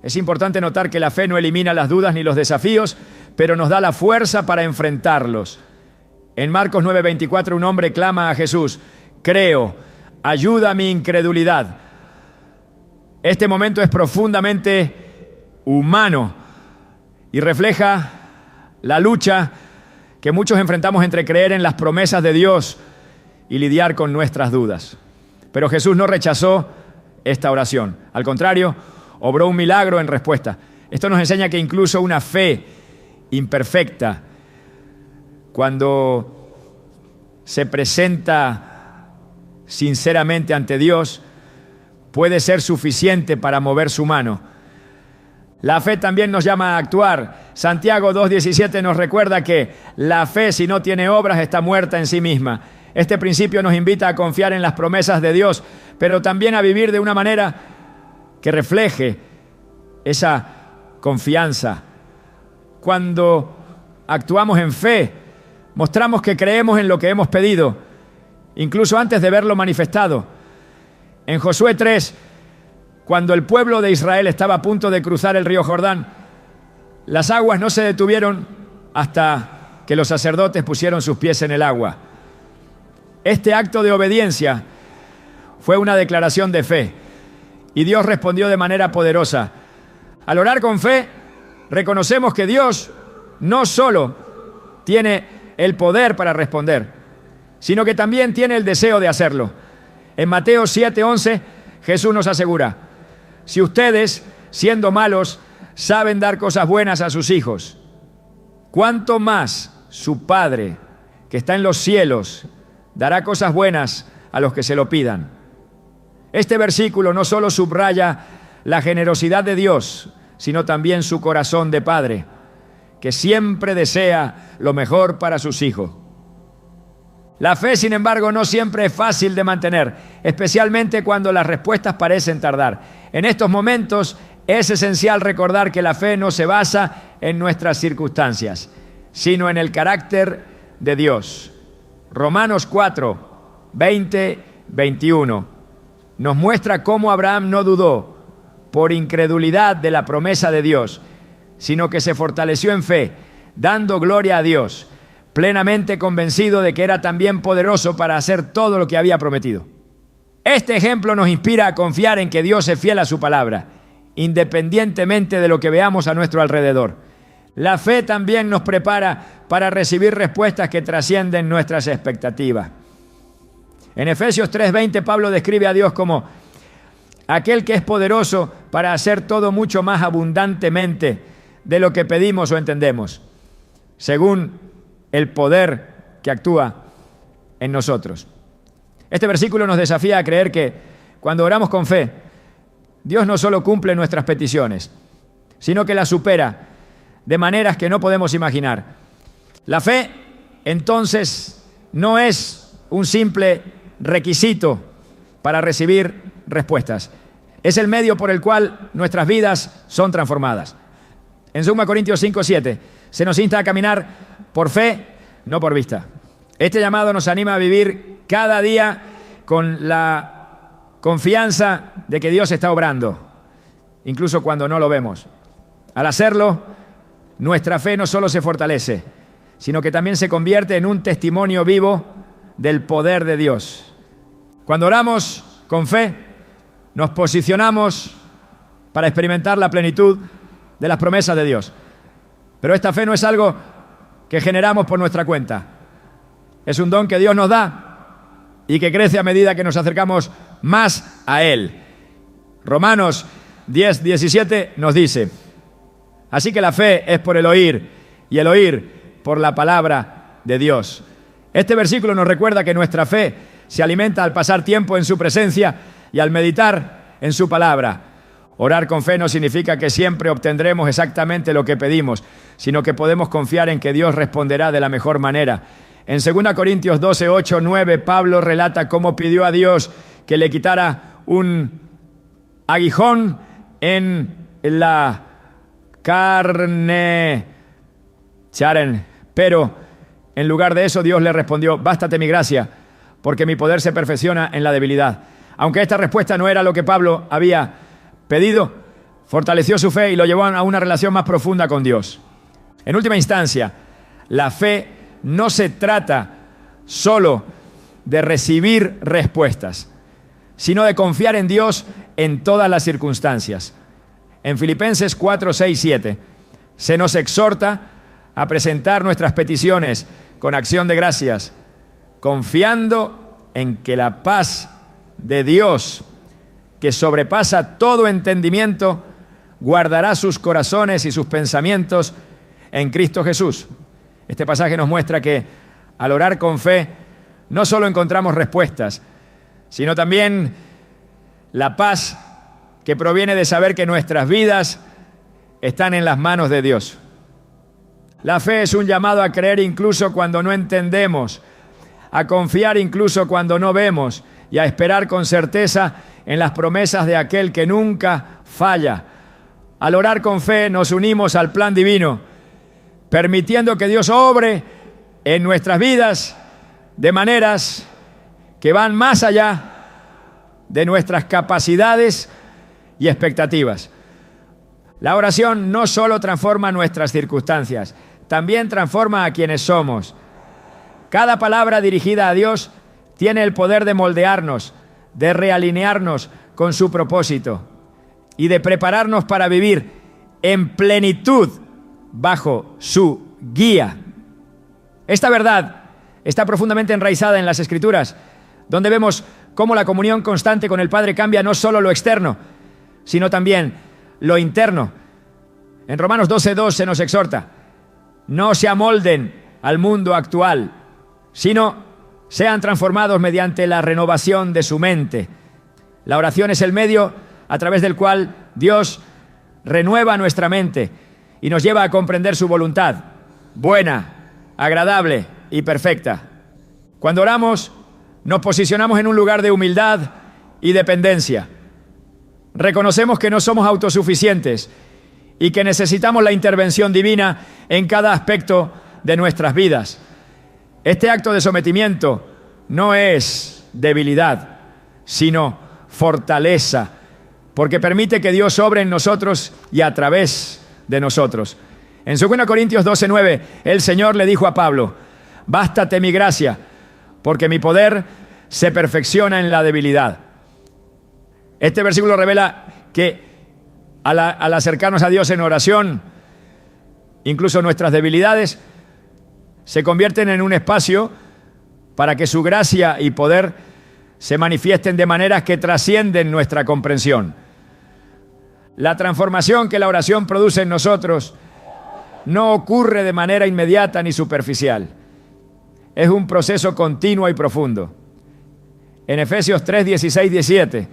Es importante notar que la fe no elimina las dudas ni los desafíos, pero nos da la fuerza para enfrentarlos. En Marcos 9:24 un hombre clama a Jesús: creo, ayuda a mi incredulidad. Este momento es profundamente humano y refleja la lucha que muchos enfrentamos entre creer en las promesas de Dios y lidiar con nuestras dudas. Pero Jesús no rechazó esta oración. Al contrario, obró un milagro en respuesta. Esto nos enseña que incluso una fe imperfecta, cuando se presenta sinceramente ante Dios, puede ser suficiente para mover su mano. La fe también nos llama a actuar. Santiago 2:17 nos recuerda que la fe, si no tiene obras, está muerta en sí misma. Este principio nos invita a confiar en las promesas de Dios, pero también a vivir de una manera que refleje esa confianza. Cuando actuamos en fe, mostramos que creemos en lo que hemos pedido, incluso antes de verlo manifestado. En Josué 3, cuando el pueblo de Israel estaba a punto de cruzar el río Jordán, las aguas no se detuvieron hasta que los sacerdotes pusieron sus pies en el agua. Este acto de obediencia fue una declaración de fe y Dios respondió de manera poderosa. Al orar con fe, reconocemos que Dios no solo tiene el poder para responder, sino que también tiene el deseo de hacerlo. En Mateo 7:11, Jesús nos asegura: si ustedes, siendo malos, saben dar cosas buenas a sus hijos, ¿cuánto más su Padre, que está en los cielos, dará cosas buenas a los que se lo pidan? Este versículo no solo subraya la generosidad de Dios, sino también su corazón de Padre, que siempre desea lo mejor para sus hijos. La fe, sin embargo, no siempre es fácil de mantener, especialmente cuando las respuestas parecen tardar. En estos momentos es esencial recordar que la fe no se basa en nuestras circunstancias, sino en el carácter de Dios. Romanos 4, 20-21 nos muestra cómo Abraham no dudó por incredulidad de la promesa de Dios, sino que se fortaleció en fe, dando gloria a Dios, plenamente convencido de que era también poderoso para hacer todo lo que había prometido. Este ejemplo nos inspira a confiar en que Dios es fiel a su palabra, independientemente de lo que veamos a nuestro alrededor. La fe también nos prepara para recibir respuestas que trascienden nuestras expectativas. En Efesios 3:20, Pablo describe a Dios como aquel que es poderoso para hacer todo mucho más abundantemente de lo que pedimos o entendemos, según el poder que actúa en nosotros. Este versículo nos desafía a creer que cuando oramos con fe, Dios no solo cumple nuestras peticiones, sino que las supera de maneras que no podemos imaginar. La fe, entonces, no es un simple requisito para recibir respuestas. Es el medio por el cual nuestras vidas son transformadas. En 2 Corintios 5:7 se nos insta a caminar por fe, no por vista. Este llamado nos anima a vivir cada día con la confianza de que Dios está obrando, incluso cuando no lo vemos. Al hacerlo, nuestra fe no solo se fortalece, sino que también se convierte en un testimonio vivo del poder de Dios. Cuando oramos con fe, nos posicionamos para experimentar la plenitud de las promesas de Dios. Pero esta fe no es algo que generamos por nuestra cuenta. Es un don que Dios nos da y que crece a medida que nos acercamos más a Él. Romanos 10:17 nos dice: así que la fe es por el oír y el oír por la palabra de Dios. Este versículo nos recuerda que nuestra fe se alimenta al pasar tiempo en su presencia y al meditar en su palabra. Orar con fe no significa que siempre obtendremos exactamente lo que pedimos, sino que podemos confiar en que Dios responderá de la mejor manera. En 2 Corintios 12:8-9, Pablo relata cómo pidió a Dios que le quitara un aguijón en la carne. Pero en lugar de eso, Dios le respondió: bástate mi gracia, porque mi poder se perfecciona en la debilidad. Aunque esta respuesta no era lo que Pablo había pedido, fortaleció su fe y lo llevó a una relación más profunda con Dios. En última instancia, la fe no se trata solo de recibir respuestas, sino de confiar en Dios en todas las circunstancias. En Filipenses 4:6-7 se nos exhorta a presentar nuestras peticiones con acción de gracias, confiando en que la paz de Dios, que sobrepasa todo entendimiento, guardará sus corazones y sus pensamientos en Cristo Jesús. Este pasaje nos muestra que al orar con fe no solo encontramos respuestas, sino también la paz que proviene de saber que nuestras vidas están en las manos de Dios. La fe es un llamado a creer incluso cuando no entendemos, a confiar incluso cuando no vemos y a esperar con certeza en las promesas de aquel que nunca falla. Al orar con fe nos unimos al plan divino, permitiendo que Dios obre en nuestras vidas de maneras que van más allá de nuestras capacidades y expectativas. La oración no solo transforma nuestras circunstancias, también transforma a quienes somos. Cada palabra dirigida a Dios tiene el poder de moldearnos, de realinearnos con su propósito y de prepararnos para vivir en plenitud bajo su guía. Esta verdad está profundamente enraizada en las Escrituras, donde vemos cómo la comunión constante con el Padre cambia no solo lo externo, sino también lo interno. En Romanos 12:2 se nos exhorta: no se amolden al mundo actual, sino sean transformados mediante la renovación de su mente. La oración es el medio a través del cual Dios renueva nuestra mente y nos lleva a comprender su voluntad, buena, agradable y perfecta. Cuando oramos, nos posicionamos en un lugar de humildad y dependencia. Reconocemos que no somos autosuficientes y que necesitamos la intervención divina en cada aspecto de nuestras vidas. Este acto de sometimiento no es debilidad, sino fortaleza, porque permite que Dios obre en nosotros y a través de nosotros. En 2 Corintios 12:9, el Señor le dijo a Pablo: bástate mi gracia, porque mi poder se perfecciona en la debilidad. Este versículo revela que al acercarnos a Dios en oración, incluso nuestras debilidades se convierten en un espacio para que su gracia y poder se manifiesten de maneras que trascienden nuestra comprensión. La transformación que la oración produce en nosotros no ocurre de manera inmediata ni superficial. Es un proceso continuo y profundo. En Efesios 3, 16, 17,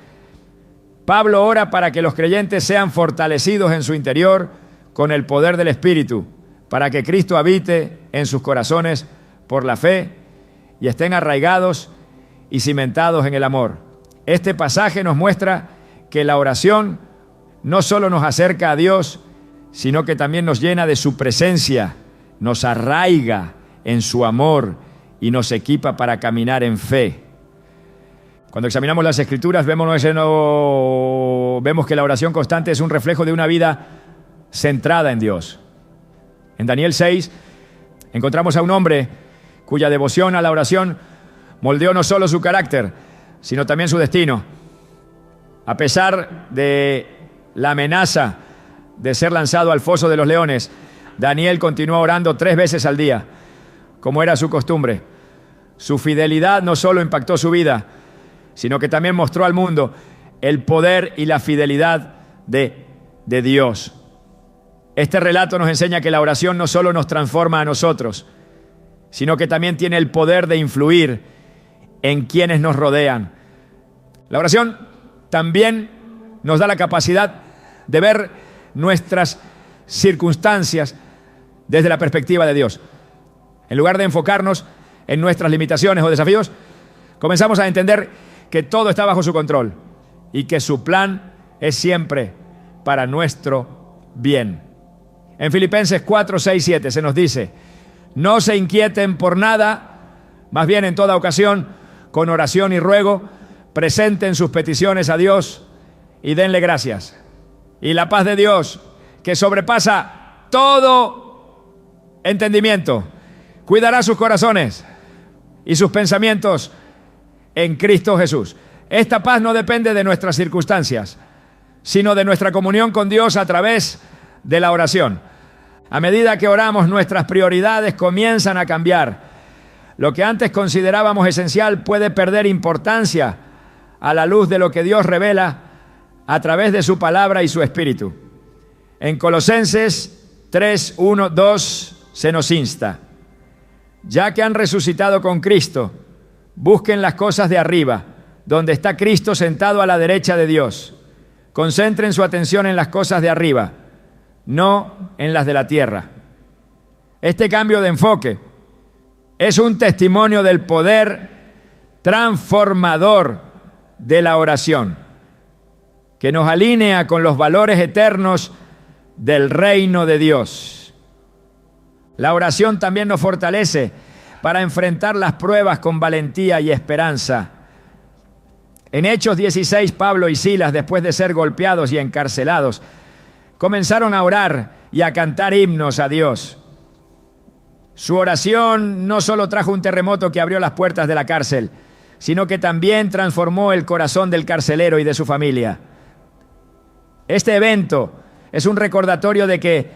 Pablo ora para que los creyentes sean fortalecidos en su interior con el poder del Espíritu, para que Cristo habite en sus corazones por la fe y estén arraigados y cimentados en el amor. Este pasaje nos muestra que la oración no solo nos acerca a Dios, sino que también nos llena de su presencia, nos arraiga en su amor y nos equipa para caminar en fe. Cuando examinamos las Escrituras vemos que la oración constante es un reflejo de una vida centrada en Dios. En Daniel 6 encontramos a un hombre cuya devoción a la oración moldeó no solo su carácter, sino también su destino. A pesar de la amenaza de ser lanzado al foso de los leones, Daniel continuó orando 3 veces al día, como era su costumbre. Su fidelidad no solo impactó su vida, sino que también mostró al mundo el poder y la fidelidad de Dios. Este relato nos enseña que la oración no solo nos transforma a nosotros, sino que también tiene el poder de influir en quienes nos rodean. La oración también nos da la capacidad de ver nuestras circunstancias desde la perspectiva de Dios. En lugar de enfocarnos en nuestras limitaciones o desafíos, comenzamos a entender que todo está bajo su control y que su plan es siempre para nuestro bien. En Filipenses 4, 6, 7 se nos dice: no se inquieten por nada, más bien en toda ocasión, con oración y ruego, presenten sus peticiones a Dios y denle gracias. Y la paz de Dios, que sobrepasa todo entendimiento, cuidará sus corazones y sus pensamientos en Cristo Jesús. Esta paz no depende de nuestras circunstancias, sino de nuestra comunión con Dios a través de la oración. A medida que oramos, nuestras prioridades comienzan a cambiar. Lo que antes considerábamos esencial puede perder importancia a la luz de lo que Dios revela a través de su palabra y su Espíritu. En Colosenses 3, 1, 2 se nos insta: ya que han resucitado con Cristo, busquen las cosas de arriba, donde está Cristo sentado a la derecha de Dios. Concentren su atención en las cosas de arriba, no en las de la tierra. Este cambio de enfoque es un testimonio del poder transformador de la oración, que nos alinea con los valores eternos del reino de Dios. La oración también nos fortalece para enfrentar las pruebas con valentía y esperanza. En Hechos 16, Pablo y Silas, después de ser golpeados y encarcelados, comenzaron a orar y a cantar himnos a Dios. Su oración no solo trajo un terremoto que abrió las puertas de la cárcel, sino que también transformó el corazón del carcelero y de su familia. Este evento es un recordatorio de que,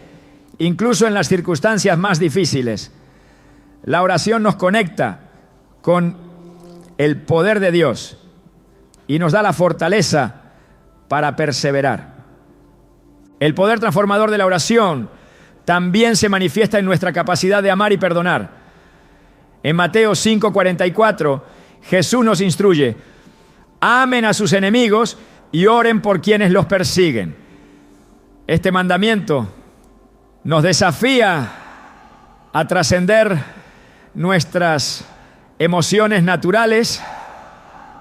incluso en las circunstancias más difíciles, la oración nos conecta con el poder de Dios y nos da la fortaleza para perseverar. El poder transformador de la oración también se manifiesta en nuestra capacidad de amar y perdonar. En Mateo 5:44, Jesús nos instruye: amen a sus enemigos y oren por quienes los persiguen. Este mandamiento nos desafía a trascender nuestras emociones naturales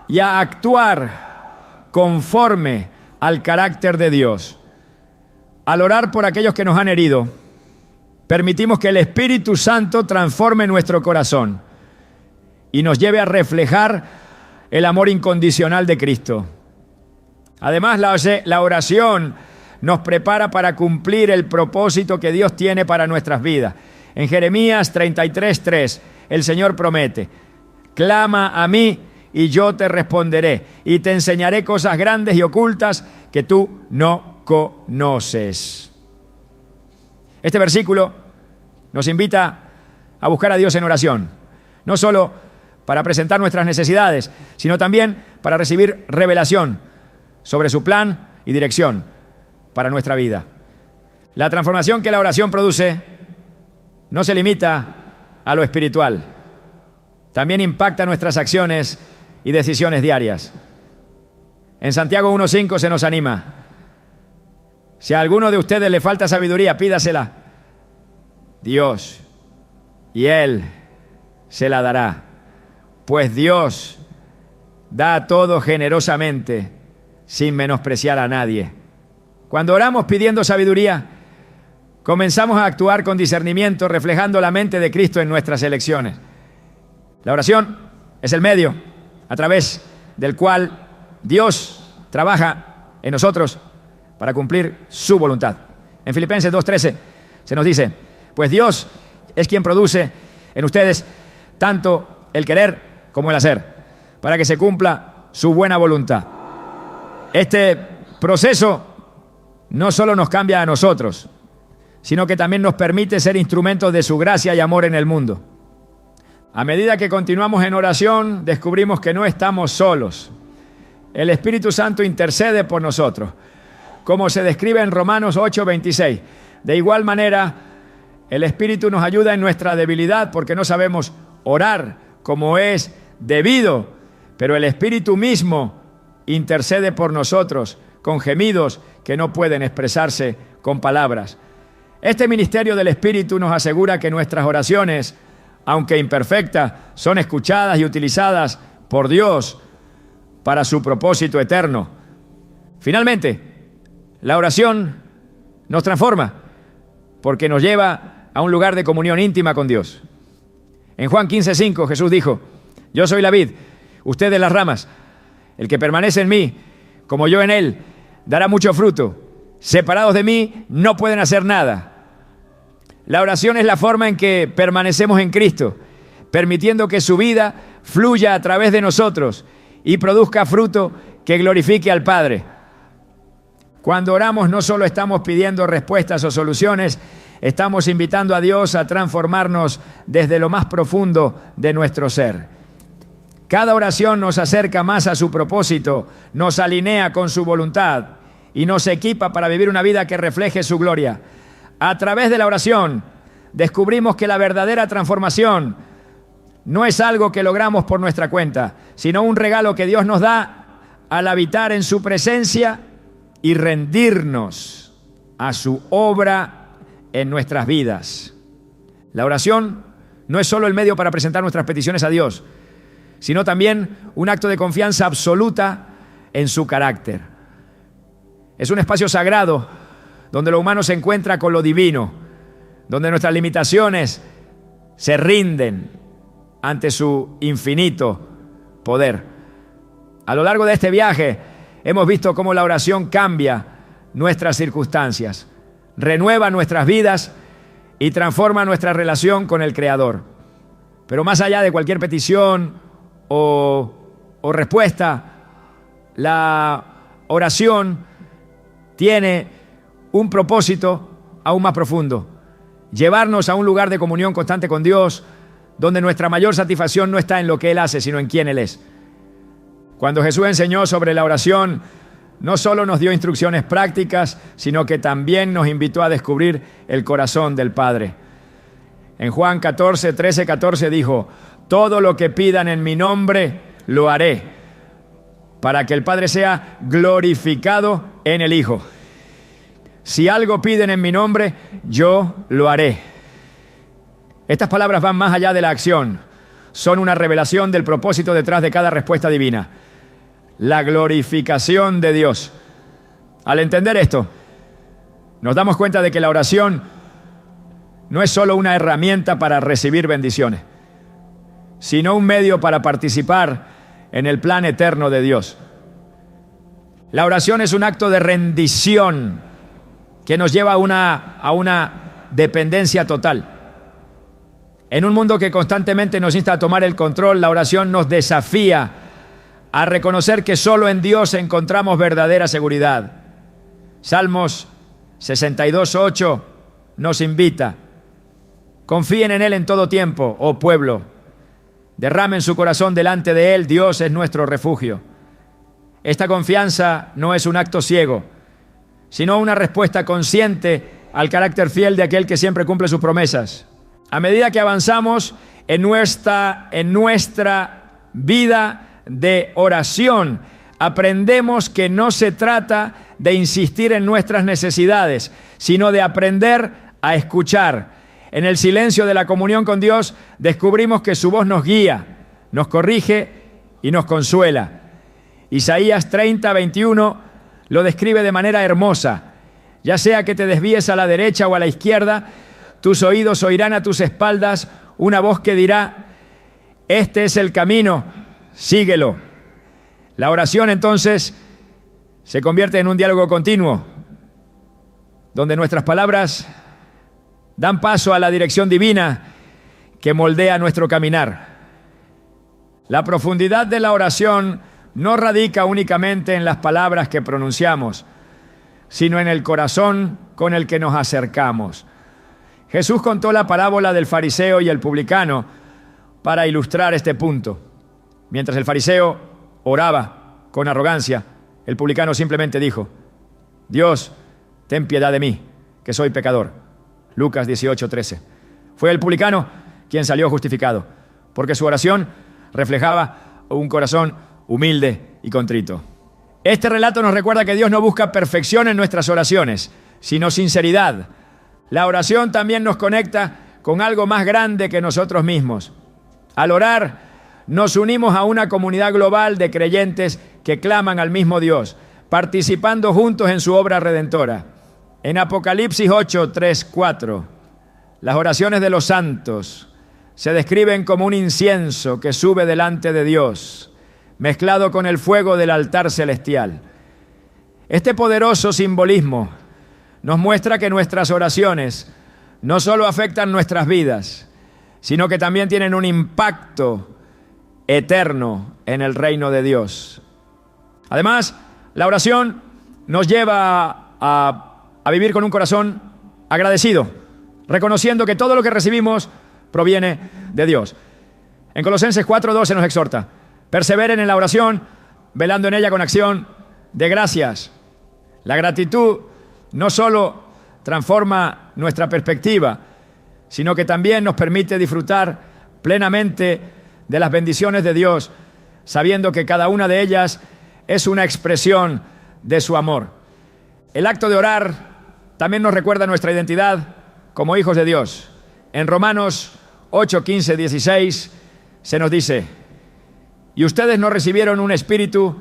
y a actuar conforme al carácter de Dios. Al orar por aquellos que nos han herido, permitimos que el Espíritu Santo transforme nuestro corazón y nos lleve a reflejar el amor incondicional de Cristo. Además, la oración nos prepara para cumplir el propósito que Dios tiene para nuestras vidas. En Jeremías 33:3, el Señor promete: clama a mí y yo te responderé, y te enseñaré cosas grandes y ocultas que tú no conoces. Este versículo nos invita a buscar a Dios en oración, no solo para presentar nuestras necesidades, sino también para recibir revelación sobre su plan y dirección para nuestra vida. La transformación que la oración produce no se limita a lo espiritual, también impacta nuestras acciones y decisiones diarias. En Santiago 1:5 se nos anima: si a alguno de ustedes le falta sabiduría, pídasela Dios, y Él se la dará, pues Dios da a todo generosamente, sin menospreciar a nadie. Cuando oramos pidiendo sabiduría, comenzamos a actuar con discernimiento, reflejando la mente de Cristo en nuestras elecciones. La oración es el medio a través del cual Dios trabaja en nosotros para cumplir su voluntad. En Filipenses 2:13 se nos dice: pues Dios es quien produce en ustedes tanto el querer como el hacer, para que se cumpla su buena voluntad. Este proceso no solo nos cambia a nosotros, sino que también nos permite ser instrumentos de su gracia y amor en el mundo. A medida que continuamos en oración, descubrimos que no estamos solos. El Espíritu Santo intercede por nosotros, como se describe en Romanos 8:26. De igual manera, el Espíritu nos ayuda en nuestra debilidad, porque no sabemos orar como es debido, pero el Espíritu mismo intercede por nosotros con gemidos que no pueden expresarse con palabras. Este ministerio del Espíritu nos asegura que nuestras oraciones, aunque imperfectas, son escuchadas y utilizadas por Dios para su propósito eterno. Finalmente, la oración nos transforma porque nos lleva a un lugar de comunión íntima con Dios. En Juan 15:5 Jesús dijo: yo soy la vid, ustedes las ramas. El que permanece en mí, como yo en él, dará mucho fruto. Separados de mí, no pueden hacer nada. La oración es la forma en que permanecemos en Cristo, permitiendo que su vida fluya a través de nosotros y produzca fruto que glorifique al Padre. Cuando oramos, no solo estamos pidiendo respuestas o soluciones, estamos invitando a Dios a transformarnos desde lo más profundo de nuestro ser. Cada oración nos acerca más a su propósito, nos alinea con su voluntad y nos equipa para vivir una vida que refleje su gloria. A través de la oración descubrimos que la verdadera transformación no es algo que logramos por nuestra cuenta, sino un regalo que Dios nos da al habitar en su presencia y rendirnos a su obra en nuestras vidas. La oración no es solo el medio para presentar nuestras peticiones a Dios, sino también un acto de confianza absoluta en su carácter. Es un espacio sagrado donde lo humano se encuentra con lo divino, donde nuestras limitaciones se rinden ante su infinito poder. A lo largo de este viaje hemos visto cómo la oración cambia nuestras circunstancias, renueva nuestras vidas y transforma nuestra relación con el Creador. Pero más allá de cualquier petición o respuesta, la oración tiene un propósito aún más profundo: llevarnos a un lugar de comunión constante con Dios, donde nuestra mayor satisfacción no está en lo que Él hace, sino en quién Él es. Cuando Jesús enseñó sobre la oración, no solo nos dio instrucciones prácticas, sino que también nos invitó a descubrir el corazón del Padre. En Juan 13:14 dijo: todo lo que pidan en mi nombre, lo haré, para que el Padre sea glorificado en el Hijo. Si algo piden en mi nombre, yo lo haré. Estas palabras van más allá de la acción. Son una revelación del propósito detrás de cada respuesta divina: la glorificación de Dios. Al entender esto, nos damos cuenta de que la oración no es solo una herramienta para recibir bendiciones, sino un medio para participar en el plan eterno de Dios. La oración es un acto de rendición que nos lleva a una dependencia total. En un mundo que constantemente nos insta a tomar el control, la oración nos desafía a reconocer que solo en Dios encontramos verdadera seguridad. Salmos 62:8 nos invita: confíen en Él en todo tiempo, oh pueblo. Derramen su corazón delante de Él, Dios es nuestro refugio. Esta confianza no es un acto ciego, sino una respuesta consciente al carácter fiel de aquel que siempre cumple sus promesas. A medida que avanzamos en nuestra vida de oración, aprendemos que no se trata de insistir en nuestras necesidades, sino de aprender a escuchar. En el silencio de la comunión con Dios, descubrimos que su voz nos guía, nos corrige y nos consuela. Isaías 30:21 lo describe de manera hermosa. Ya sea que te desvíes a la derecha o a la izquierda, tus oídos oirán a tus espaldas una voz que dirá: este es el camino, síguelo. La oración entonces se convierte en un diálogo continuo, donde nuestras palabras dan paso a la dirección divina que moldea nuestro caminar. La profundidad de la oración no radica únicamente en las palabras que pronunciamos, sino en el corazón con el que nos acercamos. Jesús contó la parábola del fariseo y el publicano para ilustrar este punto. Mientras el fariseo oraba con arrogancia, el publicano simplemente dijo: Dios, ten piedad de mí, que soy pecador. Lucas 18:13. Fue el publicano quien salió justificado, porque su oración reflejaba un corazón humilde y contrito. Este relato nos recuerda que Dios no busca perfección en nuestras oraciones, sino sinceridad. La oración también nos conecta con algo más grande que nosotros mismos. Al orar, nos unimos a una comunidad global de creyentes que claman al mismo Dios, participando juntos en su obra redentora. En Apocalipsis 8:3-4, las oraciones de los santos se describen como un incienso que sube delante de Dios, mezclado con el fuego del altar celestial. Este poderoso simbolismo nos muestra que nuestras oraciones no solo afectan nuestras vidas, sino que también tienen un impacto eterno en el reino de Dios. Además, la oración nos lleva a vivir con un corazón agradecido, reconociendo que todo lo que recibimos proviene de Dios. En Colosenses 4:12 nos exhorta: perseveren en la oración, velando en ella con acción de gracias. La gratitud no solo transforma nuestra perspectiva, sino que también nos permite disfrutar plenamente de las bendiciones de Dios, sabiendo que cada una de ellas es una expresión de su amor. El acto de orar también nos recuerda nuestra identidad como hijos de Dios. En Romanos 8:15-16 se nos dice: y ustedes no recibieron un espíritu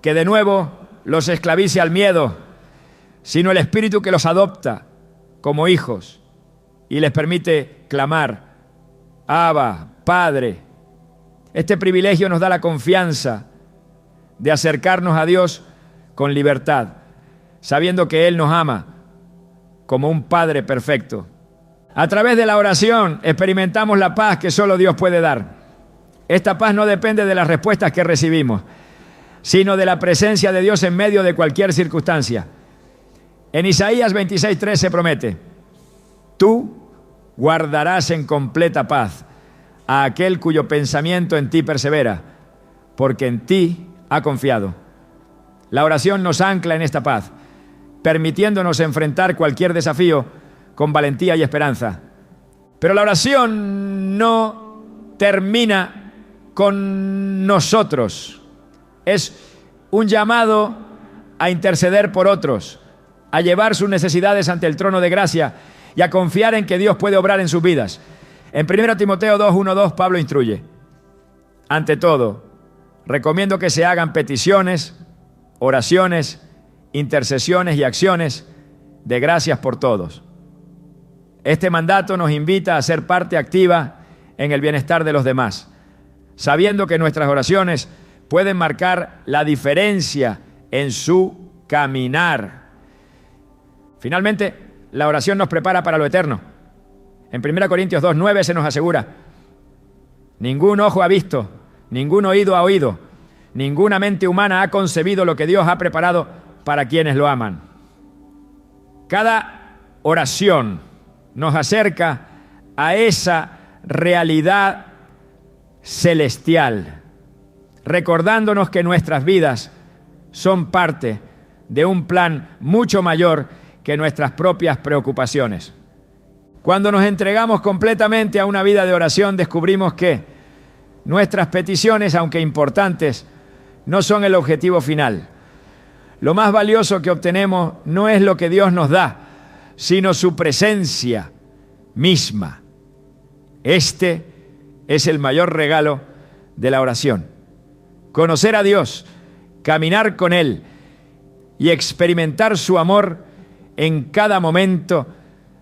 que de nuevo los esclavice al miedo, sino el espíritu que los adopta como hijos y les permite clamar: Abba, Padre. Este privilegio nos da la confianza de acercarnos a Dios con libertad, sabiendo que Él nos ama como un Padre perfecto. A través de la oración experimentamos la paz que solo Dios puede dar. Esta paz no depende de las respuestas que recibimos, sino de la presencia de Dios en medio de cualquier circunstancia. En Isaías 26:3 se promete: tú guardarás en completa paz a aquel cuyo pensamiento en ti persevera, porque en ti ha confiado. La oración nos ancla en esta paz, permitiéndonos enfrentar cualquier desafío con valentía y esperanza. Pero la oración no termina con nosotros. Es un llamado a interceder por otros, a llevar sus necesidades ante el trono de gracia y a confiar en que Dios puede obrar en sus vidas. En 1 Timoteo 2:1-2 Pablo instruye: ante todo, recomiendo que se hagan peticiones, oraciones, intercesiones y acciones de gracias por todos. Este mandato nos invita a ser parte activa en el bienestar de los demás, sabiendo que nuestras oraciones pueden marcar la diferencia en su caminar. Finalmente, la oración nos prepara para lo eterno. En 1 Corintios 2:9 se nos asegura: ningún ojo ha visto, ningún oído ha oído, ninguna mente humana ha concebido lo que Dios ha preparado para quienes lo aman. Cada oración nos acerca a esa realidad celestial, recordándonos que nuestras vidas son parte de un plan mucho mayor que nuestras propias preocupaciones. Cuando nos entregamos completamente a una vida de oración, descubrimos que nuestras peticiones, aunque importantes, no son el objetivo final. Lo más valioso que obtenemos no es lo que Dios nos da, sino su presencia misma. Este es el mayor regalo de la oración. Conocer a Dios, caminar con Él y experimentar su amor en cada momento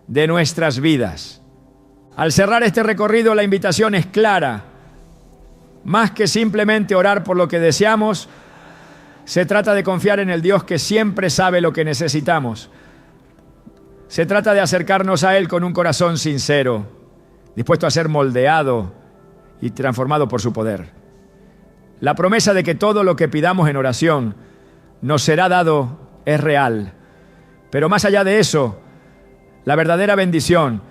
de nuestras vidas. Al cerrar este recorrido, la invitación es clara. Más que simplemente orar por lo que deseamos, se trata de confiar en el Dios que siempre sabe lo que necesitamos. Se trata de acercarnos a Él con un corazón sincero, dispuesto a ser moldeado y transformado por su poder. La promesa de que todo lo que pidamos en oración nos será dado es real. Pero más allá de eso, la verdadera bendición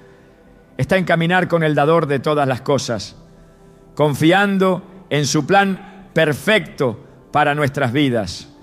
está en caminar con el dador de todas las cosas, confiando en su plan perfecto para nuestras vidas.